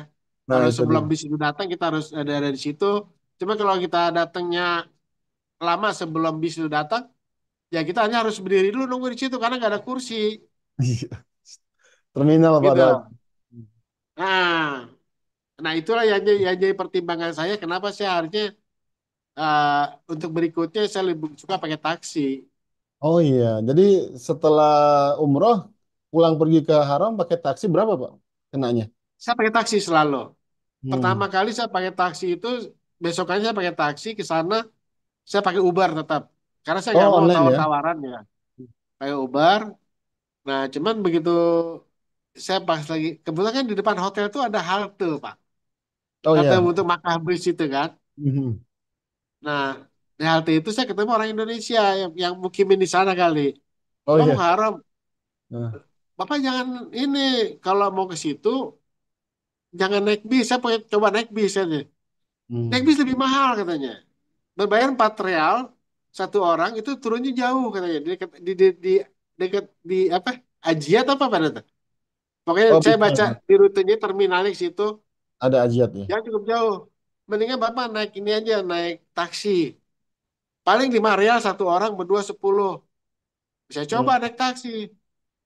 Speaker 1: nah
Speaker 2: Kalau
Speaker 1: itu
Speaker 2: sebelum
Speaker 1: dia.
Speaker 2: bis itu datang kita harus ada di situ. Cuma kalau kita datangnya lama sebelum bis itu datang, ya kita hanya harus berdiri dulu nunggu di situ karena nggak ada kursi
Speaker 1: Iya. Terminal, Pak.
Speaker 2: gitu. Nah, nah itulah yang jadi pertimbangan saya kenapa saya harusnya, eh, untuk berikutnya saya lebih suka pakai taksi.
Speaker 1: Oh iya, jadi setelah umroh pulang pergi ke Haram pakai taksi berapa Pak kenanya?
Speaker 2: Saya pakai taksi selalu. Pertama
Speaker 1: Hmm.
Speaker 2: kali saya pakai taksi itu, besokannya saya pakai taksi ke sana, saya pakai Uber tetap. Karena saya nggak
Speaker 1: Oh
Speaker 2: mau
Speaker 1: online ya?
Speaker 2: tawar-tawaran ya. Pakai Uber. Nah, cuman begitu saya pas lagi, kebetulan kan di depan hotel itu ada halte, Pak.
Speaker 1: Oh
Speaker 2: Halte
Speaker 1: iya.
Speaker 2: untuk makan bis itu kan.
Speaker 1: Mhm.
Speaker 2: Nah, di halte itu saya ketemu orang Indonesia yang mukimin di sana kali.
Speaker 1: Oh
Speaker 2: Bang
Speaker 1: iya.
Speaker 2: Haram,
Speaker 1: Nah.
Speaker 2: Bapak jangan ini, kalau mau ke situ, jangan naik bis. Saya pengen coba naik bis aja. Naik
Speaker 1: Hmm.
Speaker 2: bis lebih mahal katanya. Berbayar 4 real, satu orang itu turunnya jauh katanya. Di dekat, dekat, di apa? Ajiat apa pada tuh? Pokoknya
Speaker 1: Oh
Speaker 2: saya
Speaker 1: bisa
Speaker 2: baca
Speaker 1: Pak.
Speaker 2: di rutenya terminalnya ke situ,
Speaker 1: Ada ajiat ya.
Speaker 2: ya cukup jauh. Mendingan Bapak naik ini aja, naik taksi. Paling 5 real satu orang, berdua 10. Saya
Speaker 1: Hmm.
Speaker 2: coba naik taksi.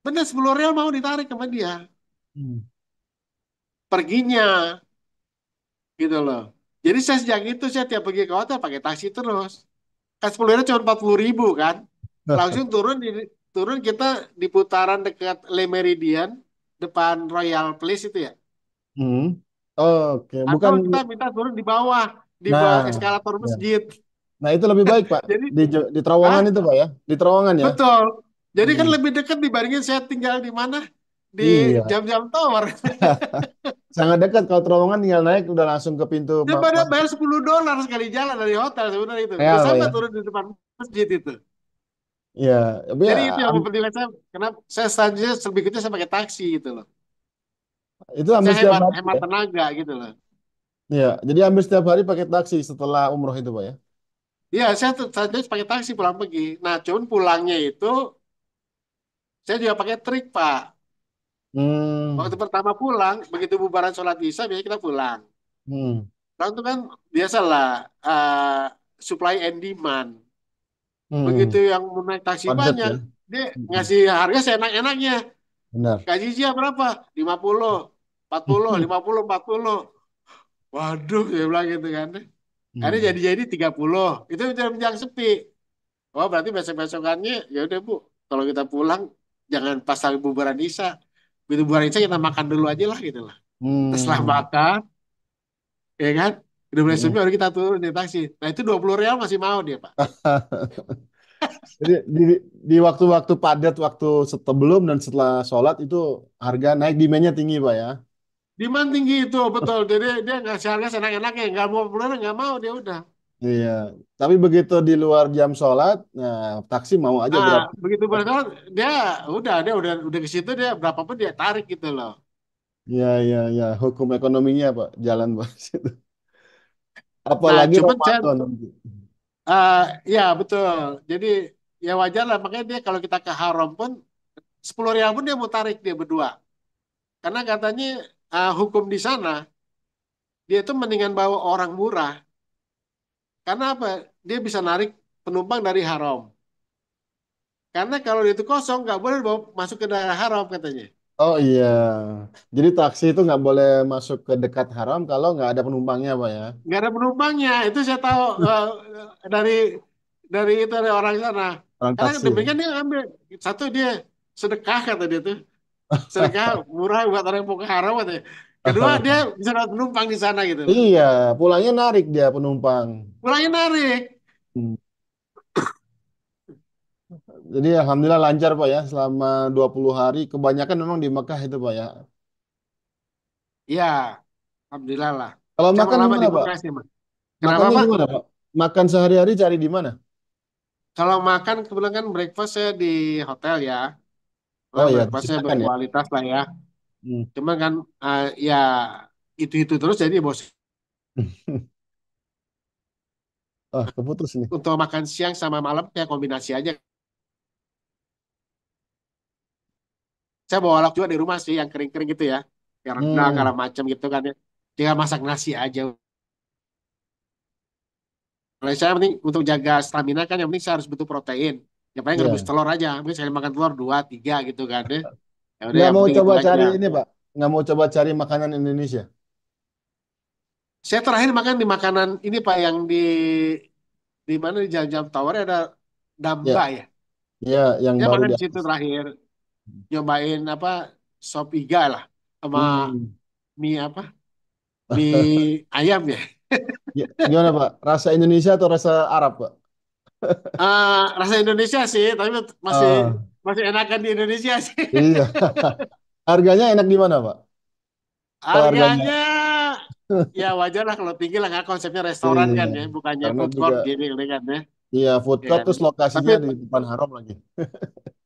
Speaker 2: Bener 10 real mau ditarik sama dia.
Speaker 1: Hmm.
Speaker 2: Perginya gitu loh. Jadi saya sejak itu saya tiap pergi ke hotel pakai taksi terus. Kan 10 real cuma 40.000 kan. Langsung turun kita di putaran dekat Le Meridian depan Royal Place itu ya.
Speaker 1: Hmm. Oke,
Speaker 2: Atau
Speaker 1: bukan.
Speaker 2: kita minta turun di bawah
Speaker 1: Nah,
Speaker 2: eskalator
Speaker 1: ya.
Speaker 2: masjid.
Speaker 1: Nah itu lebih baik Pak
Speaker 2: Jadi,
Speaker 1: di Terowongan
Speaker 2: ah,
Speaker 1: itu Pak ya, di Terowongan ya.
Speaker 2: betul. Jadi
Speaker 1: Hmm.
Speaker 2: kan lebih dekat dibandingin saya tinggal di mana? Di
Speaker 1: Iya,
Speaker 2: jam-jam tower.
Speaker 1: sangat dekat kalau Terowongan tinggal naik udah langsung ke pintu
Speaker 2: Dia pada
Speaker 1: masuk
Speaker 2: bayar $10 sekali jalan dari hotel sebenarnya itu. Udah
Speaker 1: real Pak
Speaker 2: sampai
Speaker 1: ya.
Speaker 2: turun di depan masjid itu.
Speaker 1: Iya, tapi ya
Speaker 2: Jadi itu yang mempertimbangkan saya. Kenapa saya selanjutnya berikutnya saya pakai taksi gitu loh.
Speaker 1: itu hampir
Speaker 2: Saya
Speaker 1: setiap
Speaker 2: hemat
Speaker 1: hari
Speaker 2: hemat
Speaker 1: ya.
Speaker 2: tenaga gitu loh.
Speaker 1: Iya, jadi hampir setiap hari pakai taksi setelah umroh itu Pak ya.
Speaker 2: Iya, saya pakai taksi pulang pergi. Nah, cuman pulangnya itu saya juga pakai trik, Pak. Waktu
Speaker 1: Hmm.
Speaker 2: pertama pulang, begitu bubaran sholat isya, biasanya kita pulang.
Speaker 1: Hmm.
Speaker 2: Pulang itu kan biasalah uh, supply and demand. Begitu
Speaker 1: Hmm.
Speaker 2: yang mau naik taksi
Speaker 1: Konsep
Speaker 2: banyak,
Speaker 1: ya.
Speaker 2: dia
Speaker 1: Hmm.
Speaker 2: ngasih harga seenak-enaknya.
Speaker 1: Benar.
Speaker 2: Gaji dia berapa? 50, 40, 50, 40. Waduh, dia bilang gitu kan. Akhirnya
Speaker 1: Hmm.
Speaker 2: jadi 30. Itu jam sepi. Oh, berarti besok-besokannya ya udah Bu, kalau kita pulang jangan pas lagi bubaran Isya. Begitu bubaran Isya kita makan dulu aja lah gitu lah. Terus setelah
Speaker 1: Hmm.
Speaker 2: makan, ya kan? Udah mulai sepi
Speaker 1: Hmm.
Speaker 2: baru kita turun di taksi. Nah, itu 20 real masih mau dia, Pak.
Speaker 1: Jadi di waktu-waktu padat, waktu sebelum dan setelah sholat itu harga naik, demandnya tinggi Pak ya.
Speaker 2: Demand tinggi itu, betul. Jadi dia ngasih harga senang-enaknya. Nggak mau pulang, nggak mau dia udah.
Speaker 1: Iya. Tapi begitu di luar jam sholat, nah taksi mau aja
Speaker 2: Nah,
Speaker 1: berapa.
Speaker 2: begitu berangkat, dia dia udah ke situ dia berapapun dia tarik gitu loh.
Speaker 1: Iya, iya, iya. Hukum ekonominya Pak, jalan Pak.
Speaker 2: Nah,
Speaker 1: Apalagi
Speaker 2: cuman saya,
Speaker 1: Ramadan nanti.
Speaker 2: eh, ya betul. Jadi ya wajar lah. Makanya dia kalau kita ke Haram pun 10 rial pun dia mau tarik dia berdua. Karena katanya hukum di sana dia itu mendingan bawa orang murah. Karena apa? Dia bisa narik penumpang dari Haram. Karena kalau dia itu kosong nggak boleh bawa masuk ke daerah Haram katanya.
Speaker 1: Oh iya. Jadi taksi itu nggak boleh masuk ke dekat haram kalau nggak ada penumpangnya Pak ya.
Speaker 2: Nggak ada penumpangnya. Itu saya tahu dari dari orang sana.
Speaker 1: Orang
Speaker 2: Karena
Speaker 1: taksi ya.
Speaker 2: demikian dia ambil satu dia sedekah kata dia tuh. Sedekah murah buat orang yang mau ke Haram katanya. Kedua dia bisa dapat penumpang di sana gitu loh.
Speaker 1: Iya, pulangnya narik dia penumpang.
Speaker 2: Pulangnya narik.
Speaker 1: Hmm. Jadi alhamdulillah lancar Pak ya selama 20 hari. Kebanyakan memang di Mekah itu Pak ya.
Speaker 2: Ya, alhamdulillah lah.
Speaker 1: Kalau
Speaker 2: Saya mau
Speaker 1: makan
Speaker 2: lama di
Speaker 1: gimana Pak?
Speaker 2: Bekasi, Mas. Kenapa,
Speaker 1: Makannya
Speaker 2: Pak?
Speaker 1: gimana Pak? Makan sehari-hari cari di mana?
Speaker 2: Kalau makan kebetulan kan breakfast saya di hotel ya.
Speaker 1: Oh
Speaker 2: Memang
Speaker 1: iya,
Speaker 2: breakfast saya
Speaker 1: disediakan ya.
Speaker 2: berkualitas lah ya.
Speaker 1: Hmm.
Speaker 2: Cuman kan ya itu terus jadi bos.
Speaker 1: Ah, keputus nih.
Speaker 2: Untuk makan siang sama malam ya kombinasi aja. Saya bawa lauk juga di rumah sih yang kering-kering gitu ya. Yang rendang, segala
Speaker 1: Hmm.
Speaker 2: macam gitu kan ya. Tinggal masak nasi aja. Kalau saya penting untuk jaga stamina kan yang penting saya harus butuh protein. Yang paling rebus
Speaker 1: Iya.
Speaker 2: telur aja. Mungkin sekali makan telur dua, tiga gitu kan ya. Ya udah
Speaker 1: Nggak
Speaker 2: yang
Speaker 1: mau
Speaker 2: penting itu
Speaker 1: coba
Speaker 2: aja.
Speaker 1: cari ini Pak. Nggak mau coba cari makanan Indonesia.
Speaker 2: Saya terakhir makan di makanan ini Pak yang di mana di Jam-Jam Tower ada
Speaker 1: Ya,
Speaker 2: damba ya.
Speaker 1: Iya, yang
Speaker 2: Saya
Speaker 1: baru
Speaker 2: makan
Speaker 1: di
Speaker 2: di situ
Speaker 1: atas.
Speaker 2: terakhir, nyobain apa sop iga lah sama
Speaker 1: Hmm.
Speaker 2: mie apa mie ayam ya.
Speaker 1: Gimana Pak? Rasa Indonesia atau rasa Arab Pak?
Speaker 2: Rasa Indonesia sih, tapi masih
Speaker 1: Ah,
Speaker 2: masih enakan di Indonesia sih.
Speaker 1: iya. Harganya enak di mana Pak? Kalau harganya,
Speaker 2: Harganya ya wajar lah kalau tinggi lah, kan konsepnya restoran
Speaker 1: iya.
Speaker 2: kan ya, bukannya
Speaker 1: Karena
Speaker 2: food
Speaker 1: juga,
Speaker 2: court gini kan ya.
Speaker 1: iya food
Speaker 2: Ya
Speaker 1: court
Speaker 2: kan?
Speaker 1: terus
Speaker 2: Tapi
Speaker 1: lokasinya di depan haram lagi.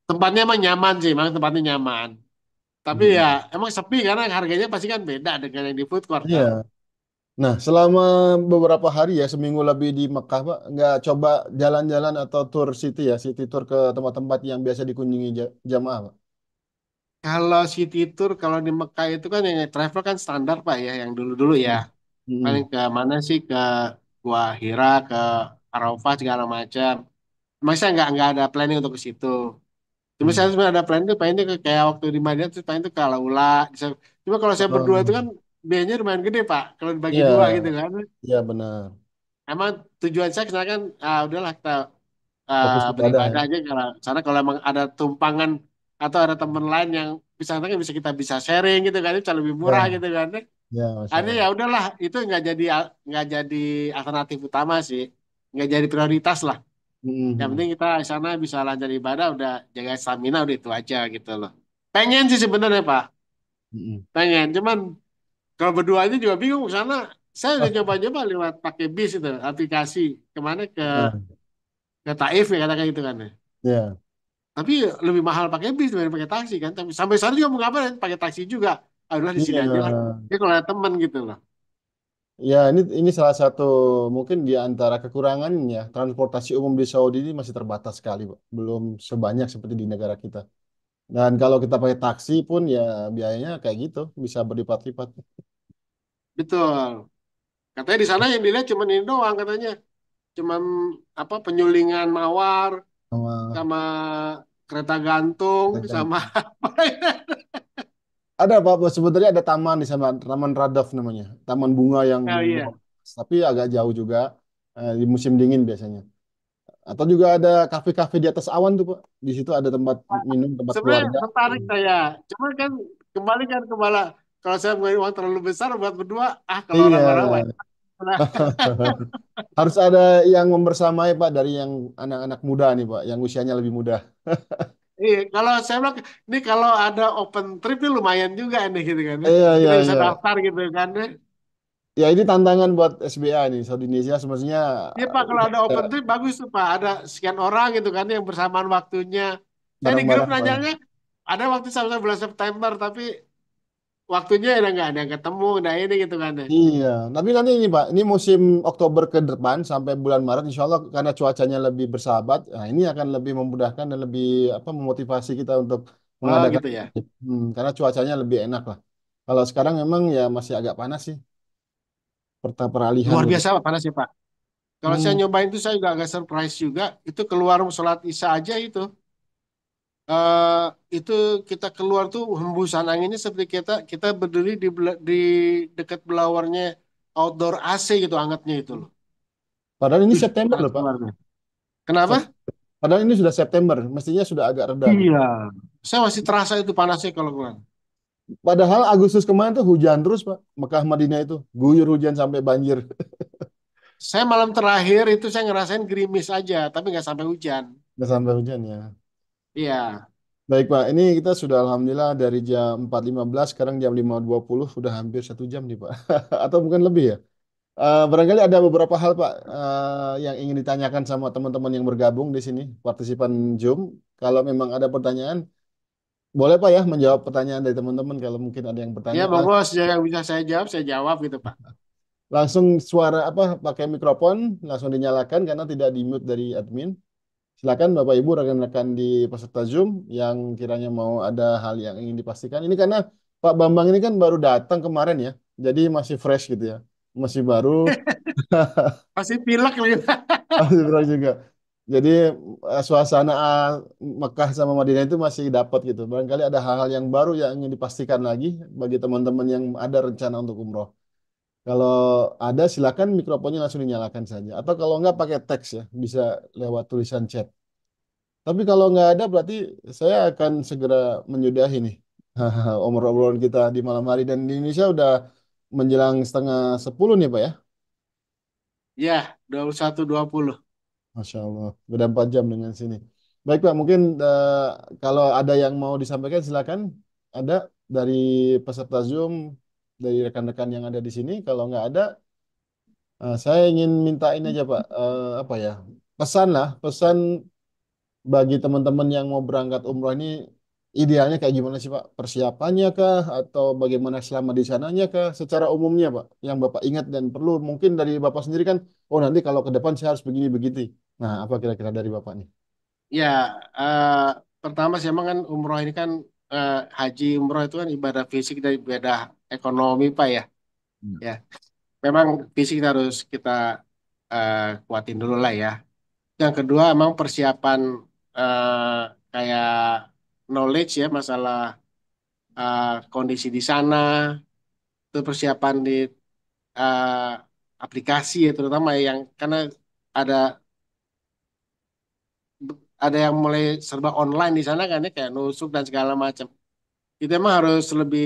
Speaker 2: tempatnya emang nyaman sih, emang tempatnya nyaman. Tapi ya
Speaker 1: Hmm.
Speaker 2: emang sepi karena harganya pasti kan beda dengan yang di food court kan.
Speaker 1: Iya. Nah, selama beberapa hari ya, seminggu lebih di Mekah, Pak, nggak coba jalan-jalan atau tour city ya, city tour ke tempat-tempat yang biasa dikunjungi jamaah, Pak.
Speaker 2: Kalau city tour kalau di Mekah itu kan yang travel kan standar Pak ya, yang dulu-dulu ya.
Speaker 1: Hmm.
Speaker 2: Paling
Speaker 1: Hmm.
Speaker 2: ke mana sih, ke Gua Hira, ke Arafah segala macam. Masa nggak ada planning untuk ke situ. Cuma saya
Speaker 1: Hmm.
Speaker 2: sebenarnya ada planning tuh, pengen tuh kayak waktu di Madinah tuh pengen tuh ke Alaula. Cuma kalau saya berdua itu
Speaker 1: Oh,
Speaker 2: kan biayanya lumayan gede Pak. Kalau dibagi
Speaker 1: iya,
Speaker 2: dua gitu kan.
Speaker 1: iya benar.
Speaker 2: Emang tujuan saya kesana kan, udahlah kita
Speaker 1: Fokus ibadah ya.
Speaker 2: beribadah aja. Kalau sana kalau emang ada tumpangan atau ada teman lain yang bisa kan bisa kita bisa sharing gitu kan, itu bisa lebih murah
Speaker 1: Ya,
Speaker 2: gitu kan.
Speaker 1: ya, Masya
Speaker 2: Ini ya
Speaker 1: Allah.
Speaker 2: udahlah, itu nggak jadi alternatif utama sih, nggak jadi prioritas lah. Yang
Speaker 1: Hmm.
Speaker 2: penting kita di sana bisa lancar ibadah, udah jaga stamina, udah itu aja gitu loh. Pengen sih sebenarnya Pak,
Speaker 1: Hmm.
Speaker 2: pengen. Cuman kalau berdua ini juga bingung ke sana. Saya udah nyoba-nyoba lewat pakai bis itu, aplikasi kemana
Speaker 1: Ya,
Speaker 2: ke Taif ya katakan gitu kan ya.
Speaker 1: ya,
Speaker 2: Tapi lebih mahal pakai bis dibanding pakai taksi kan. Tapi sampai sana juga mau ngapain? Pakai taksi juga. Aduh di sini aja lah.
Speaker 1: iya.
Speaker 2: Ini kalau ada teman gitu loh.
Speaker 1: Ya, ini salah satu mungkin di antara kekurangannya transportasi umum di Saudi ini masih terbatas sekali, Pak. Belum sebanyak seperti di negara kita. Dan kalau kita pakai taksi pun ya biayanya kayak gitu, bisa berlipat-lipat.
Speaker 2: Betul. Katanya di sana yang dilihat cuma ini doang katanya. Cuman apa penyulingan mawar
Speaker 1: Sama
Speaker 2: sama kereta gantung
Speaker 1: dagang.
Speaker 2: sama
Speaker 1: Ada Pak, sebenarnya ada taman di sana, Taman Radaf namanya. Taman bunga yang
Speaker 2: oh iya.
Speaker 1: luas, tapi agak jauh juga di musim dingin biasanya. Atau juga ada kafe-kafe di atas awan tuh Pak. Di situ ada tempat minum, tempat
Speaker 2: Sebenarnya
Speaker 1: keluarga.
Speaker 2: tertarik saya. Cuma kan kembali kan kembali, kalau saya punya uang terlalu besar buat berdua, kalau
Speaker 1: Iya,
Speaker 2: orang-orang banyak. Nah,
Speaker 1: harus ada yang membersamai Pak dari yang anak-anak muda nih Pak, yang usianya lebih muda.
Speaker 2: iya, kalau saya bilang, ini kalau ada open trip ini lumayan juga nih gitu kan.
Speaker 1: Iya, iya,
Speaker 2: Kita bisa
Speaker 1: iya.
Speaker 2: daftar gitu kan.
Speaker 1: Ya ini tantangan buat SBA nih, Saudi Indonesia semestinya
Speaker 2: Iya Pak, kalau ada
Speaker 1: ada
Speaker 2: open trip bagus tuh Pak. Ada sekian orang gitu kan yang bersamaan waktunya. Saya di grup
Speaker 1: barang-barang Pak.
Speaker 2: nanyanya, ada waktu sampai bulan September, tapi waktunya udah nggak ada yang ketemu, udah ini gitu kan.
Speaker 1: Iya, tapi nanti ini Pak, ini musim Oktober ke depan sampai bulan Maret, Insya Allah karena cuacanya lebih bersahabat, nah ini akan lebih memudahkan dan lebih apa memotivasi kita untuk
Speaker 2: Oh
Speaker 1: mengadakan,
Speaker 2: gitu ya.
Speaker 1: karena cuacanya lebih enak lah. Kalau sekarang memang ya masih agak panas sih, peralihan
Speaker 2: Luar
Speaker 1: musim.
Speaker 2: biasa Pak, panas ya Pak. Kalau saya
Speaker 1: Hmm,
Speaker 2: nyobain itu saya juga agak surprise juga. Itu keluar sholat Isya aja itu. eh itu kita keluar tuh hembusan anginnya seperti kita kita berdiri di dekat belawarnya outdoor AC gitu, hangatnya itu loh.
Speaker 1: Padahal ini
Speaker 2: Ih,
Speaker 1: September
Speaker 2: panas
Speaker 1: loh Pak.
Speaker 2: keluarnya. Kenapa?
Speaker 1: Padahal ini sudah September, mestinya sudah agak reda gitu.
Speaker 2: Iya. Saya masih terasa itu panasnya kalau keluar.
Speaker 1: Padahal Agustus kemarin tuh hujan terus Pak, Mekah Madinah itu guyur hujan sampai banjir,
Speaker 2: Saya malam terakhir itu saya ngerasain gerimis aja, tapi nggak sampai hujan.
Speaker 1: nggak sampai hujan ya.
Speaker 2: Iya.
Speaker 1: Baik Pak, ini kita sudah Alhamdulillah dari jam 4.15, sekarang jam 5.20, sudah hampir 1 jam nih Pak. Atau mungkin lebih ya. Barangkali ada beberapa hal Pak yang ingin ditanyakan sama teman-teman yang bergabung di sini, partisipan Zoom. Kalau memang ada pertanyaan, boleh Pak ya menjawab pertanyaan dari teman-teman kalau mungkin ada yang
Speaker 2: Ya,
Speaker 1: bertanya.
Speaker 2: monggo yang bisa saya jawab gitu, Pak.
Speaker 1: Langsung suara apa pakai mikrofon langsung dinyalakan karena tidak di-mute dari admin. Silakan Bapak Ibu rekan-rekan di peserta Zoom yang kiranya mau ada hal yang ingin dipastikan. Ini karena Pak Bambang ini kan baru datang kemarin ya. Jadi masih fresh gitu ya. Masih baru,
Speaker 2: Pasti pilek gitu.
Speaker 1: masih fresh juga. Jadi suasana Mekah sama Madinah itu masih dapat gitu. Barangkali ada hal-hal yang baru yang ingin dipastikan lagi bagi teman-teman yang ada rencana untuk umroh. Kalau ada silakan mikrofonnya langsung dinyalakan saja. Atau kalau enggak pakai teks ya, bisa lewat tulisan chat. Tapi kalau nggak ada berarti saya akan segera menyudahi nih obrolan kita di malam hari dan di Indonesia udah menjelang setengah 10 nih Pak ya.
Speaker 2: Ya, 21.20.
Speaker 1: Masya Allah, beda 4 jam dengan sini. Baik Pak, mungkin kalau ada yang mau disampaikan silakan. Ada dari peserta Zoom, dari rekan-rekan yang ada di sini. Kalau nggak ada, saya ingin minta ini aja Pak, apa ya, pesan lah, pesan bagi teman-teman yang mau berangkat umroh ini idealnya kayak gimana sih Pak? Persiapannya kah atau bagaimana selama di sananya kah? Secara umumnya Pak, yang Bapak ingat dan perlu mungkin dari Bapak sendiri kan, oh nanti kalau ke depan saya harus begini begitu. Nah, apa kira-kira dari Bapak nih?
Speaker 2: Ya, eh, pertama sih emang kan umroh ini kan haji umroh itu kan ibadah fisik dan ibadah ekonomi Pak ya.
Speaker 1: Hmm.
Speaker 2: Ya, memang fisik harus kita kuatin dulu lah ya. Yang kedua emang persiapan kayak knowledge ya masalah kondisi di sana, itu persiapan di eh, aplikasi ya terutama yang karena ada ada yang mulai serba online di sana kan ya kayak nusuk dan segala macam. Itu emang harus lebih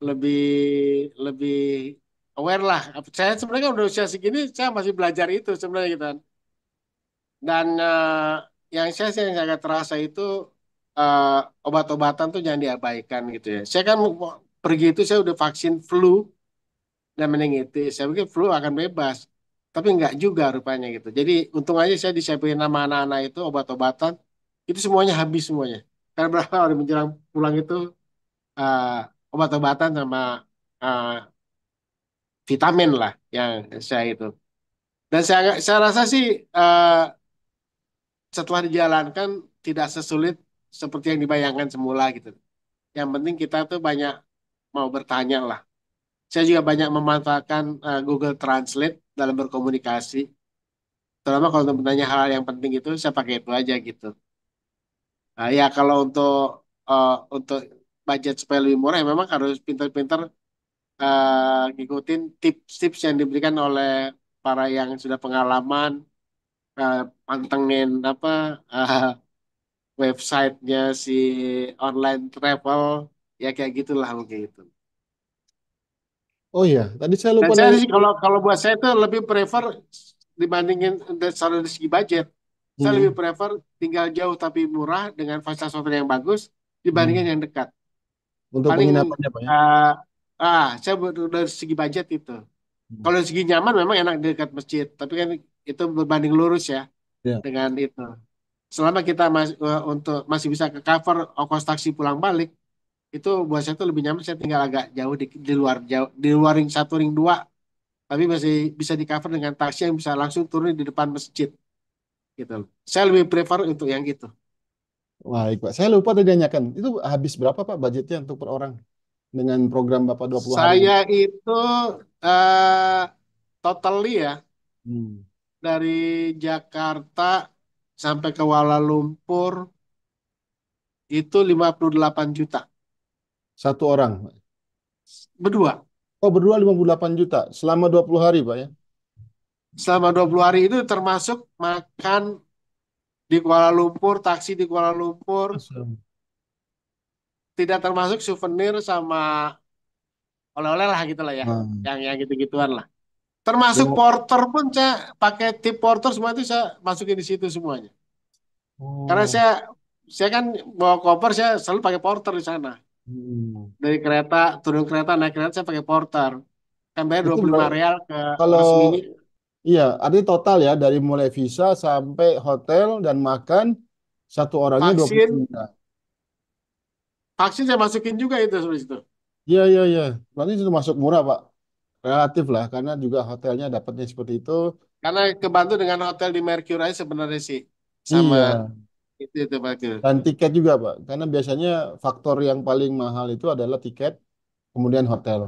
Speaker 2: lebih lebih aware lah. Saya sebenarnya kan udah usia segini, saya masih belajar itu sebenarnya gitu kan. Dan yang yang agak terasa itu eh, obat-obatan tuh jangan diabaikan gitu ya. Saya kan pergi itu saya udah vaksin flu dan meningitis. Saya pikir flu akan bebas, tapi enggak juga rupanya gitu. Jadi untung aja saya disiapin nama anak-anak itu obat-obatan itu semuanya habis semuanya. Karena berapa hari menjelang pulang itu eh, obat-obatan sama eh, vitamin lah yang saya itu. Dan saya rasa sih setelah dijalankan tidak sesulit seperti yang dibayangkan semula gitu. Yang penting kita tuh banyak mau bertanya lah. Saya juga banyak memanfaatkan Google Translate dalam berkomunikasi. Terutama kalau untuk bertanya hal yang penting itu saya pakai itu aja gitu. Nah, ya kalau untuk budget supaya lebih murah ya memang harus pintar-pintar ngikutin tips-tips yang diberikan oleh para yang sudah pengalaman, eh, pantengin apa eh, websitenya si online travel ya kayak gitulah mungkin itu.
Speaker 1: Oh iya, tadi saya
Speaker 2: Dan
Speaker 1: lupa
Speaker 2: saya
Speaker 1: nanya.
Speaker 2: sih kalau kalau buat saya itu lebih prefer dibandingin dari segi budget, saya lebih
Speaker 1: Hmm,
Speaker 2: prefer tinggal jauh tapi murah dengan fasilitas hotel yang bagus dibandingin
Speaker 1: hmm.
Speaker 2: yang dekat.
Speaker 1: Untuk
Speaker 2: Paling
Speaker 1: penginapannya Pak ya.
Speaker 2: uh, dari segi budget itu.
Speaker 1: Hmm.
Speaker 2: Kalau dari segi nyaman memang enak di dekat masjid, tapi kan itu berbanding lurus ya
Speaker 1: Ya.
Speaker 2: dengan itu. Selama kita masih bisa ke cover ongkos taksi pulang balik, itu buat saya tuh lebih nyaman saya tinggal agak jauh di luar ring satu ring dua tapi masih bisa di cover dengan taksi yang bisa langsung turun di depan masjid gitu. Saya lebih prefer untuk yang gitu.
Speaker 1: Baik Pak, saya lupa tadi nanyakan. Itu habis berapa Pak budgetnya untuk per orang dengan program Bapak 20 hari ini?
Speaker 2: Saya itu eh totally ya
Speaker 1: Hmm.
Speaker 2: dari Jakarta sampai ke Kuala Lumpur itu 58 juta
Speaker 1: Satu orang.
Speaker 2: berdua.
Speaker 1: Oh berdua 58 juta selama 20 hari Pak ya.
Speaker 2: Selama 20 hari itu termasuk makan di Kuala Lumpur, taksi di Kuala Lumpur,
Speaker 1: Awesome.
Speaker 2: tidak termasuk souvenir sama oleh-oleh lah gitu lah ya.
Speaker 1: Hmm.
Speaker 2: Yang gitu-gituan lah. Termasuk
Speaker 1: Dengan-
Speaker 2: porter pun saya pakai tip porter semua itu saya masukin di situ semuanya. Karena
Speaker 1: Oh.
Speaker 2: saya kan bawa koper saya selalu pakai porter di sana.
Speaker 1: Hmm.
Speaker 2: Dari kereta turun kereta naik kereta saya pakai porter. Kan bayar
Speaker 1: Itu
Speaker 2: 25 real ke
Speaker 1: kalau
Speaker 2: resminya.
Speaker 1: iya, artinya total ya dari mulai visa sampai hotel dan makan satu orangnya 20
Speaker 2: Vaksin,
Speaker 1: juta.
Speaker 2: vaksin saya masukin juga itu di situ.
Speaker 1: Iya, iya, iya. Berarti itu masuk murah, Pak. Relatif lah, karena juga hotelnya dapatnya seperti itu.
Speaker 2: Karena kebantu dengan hotel di Mercure aja sebenarnya sih. Sama
Speaker 1: Iya.
Speaker 2: itu Mercure.
Speaker 1: Dan tiket juga, Pak. Karena biasanya faktor yang paling mahal itu adalah tiket, kemudian hotel.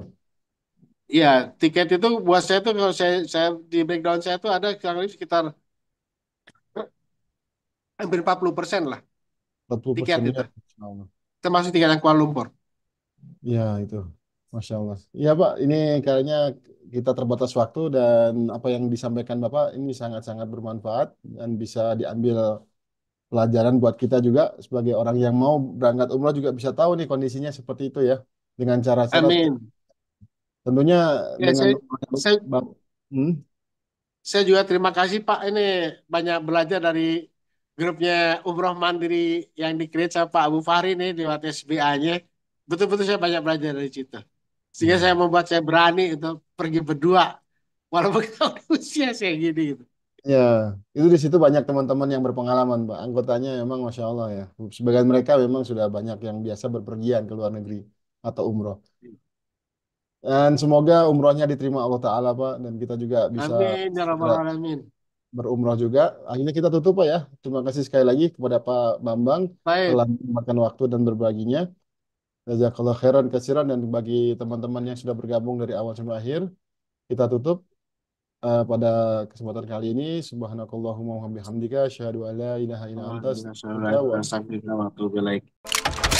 Speaker 2: Iya, tiket itu buat saya tuh kalau saya di breakdown saya tuh ada kurang lebih sekitar hampir 40% lah
Speaker 1: 40
Speaker 2: tiket
Speaker 1: persennya.
Speaker 2: itu. Termasuk tiket yang Kuala Lumpur.
Speaker 1: Ya, itu. Masya Allah. Iya, Pak. Ini kayaknya kita terbatas waktu dan apa yang disampaikan Bapak ini sangat-sangat bermanfaat dan bisa diambil pelajaran buat kita juga sebagai orang yang mau berangkat umroh juga bisa tahu nih kondisinya seperti itu ya. Dengan cara-cara
Speaker 2: Amin.
Speaker 1: tentunya
Speaker 2: Ya,
Speaker 1: dengan
Speaker 2: saya,
Speaker 1: Hmm,
Speaker 2: saya juga terima kasih Pak. Ini banyak belajar dari grupnya Umroh Mandiri yang di-create sama Pak Abu Fahri nih di SBA-nya. Betul-betul saya banyak belajar dari situ. Sehingga saya
Speaker 1: ya.
Speaker 2: membuat saya berani untuk pergi berdua. Walaupun kalau usia saya gini gitu.
Speaker 1: Ya, itu di situ banyak teman-teman yang berpengalaman, Pak. Anggotanya memang Masya Allah ya. Sebagian mereka memang sudah banyak yang biasa berpergian ke luar negeri atau umroh. Dan semoga umrohnya diterima Allah Ta'ala, Pak. Dan kita juga bisa
Speaker 2: Amin ya
Speaker 1: segera
Speaker 2: rabbal alamin.
Speaker 1: berumroh juga. Akhirnya kita tutup, Pak ya. Terima kasih sekali lagi kepada Pak Bambang
Speaker 2: Baik.
Speaker 1: telah memakan waktu dan berbaginya. Jazakallah khairan kasiran dan bagi teman-teman yang sudah bergabung dari awal sampai akhir, kita tutup pada kesempatan kali ini. Subhanakallahumma wa bihamdika asyhadu an la ilaha illa anta astaghfiruka wa atubu ilaik.
Speaker 2: Alhamdulillah.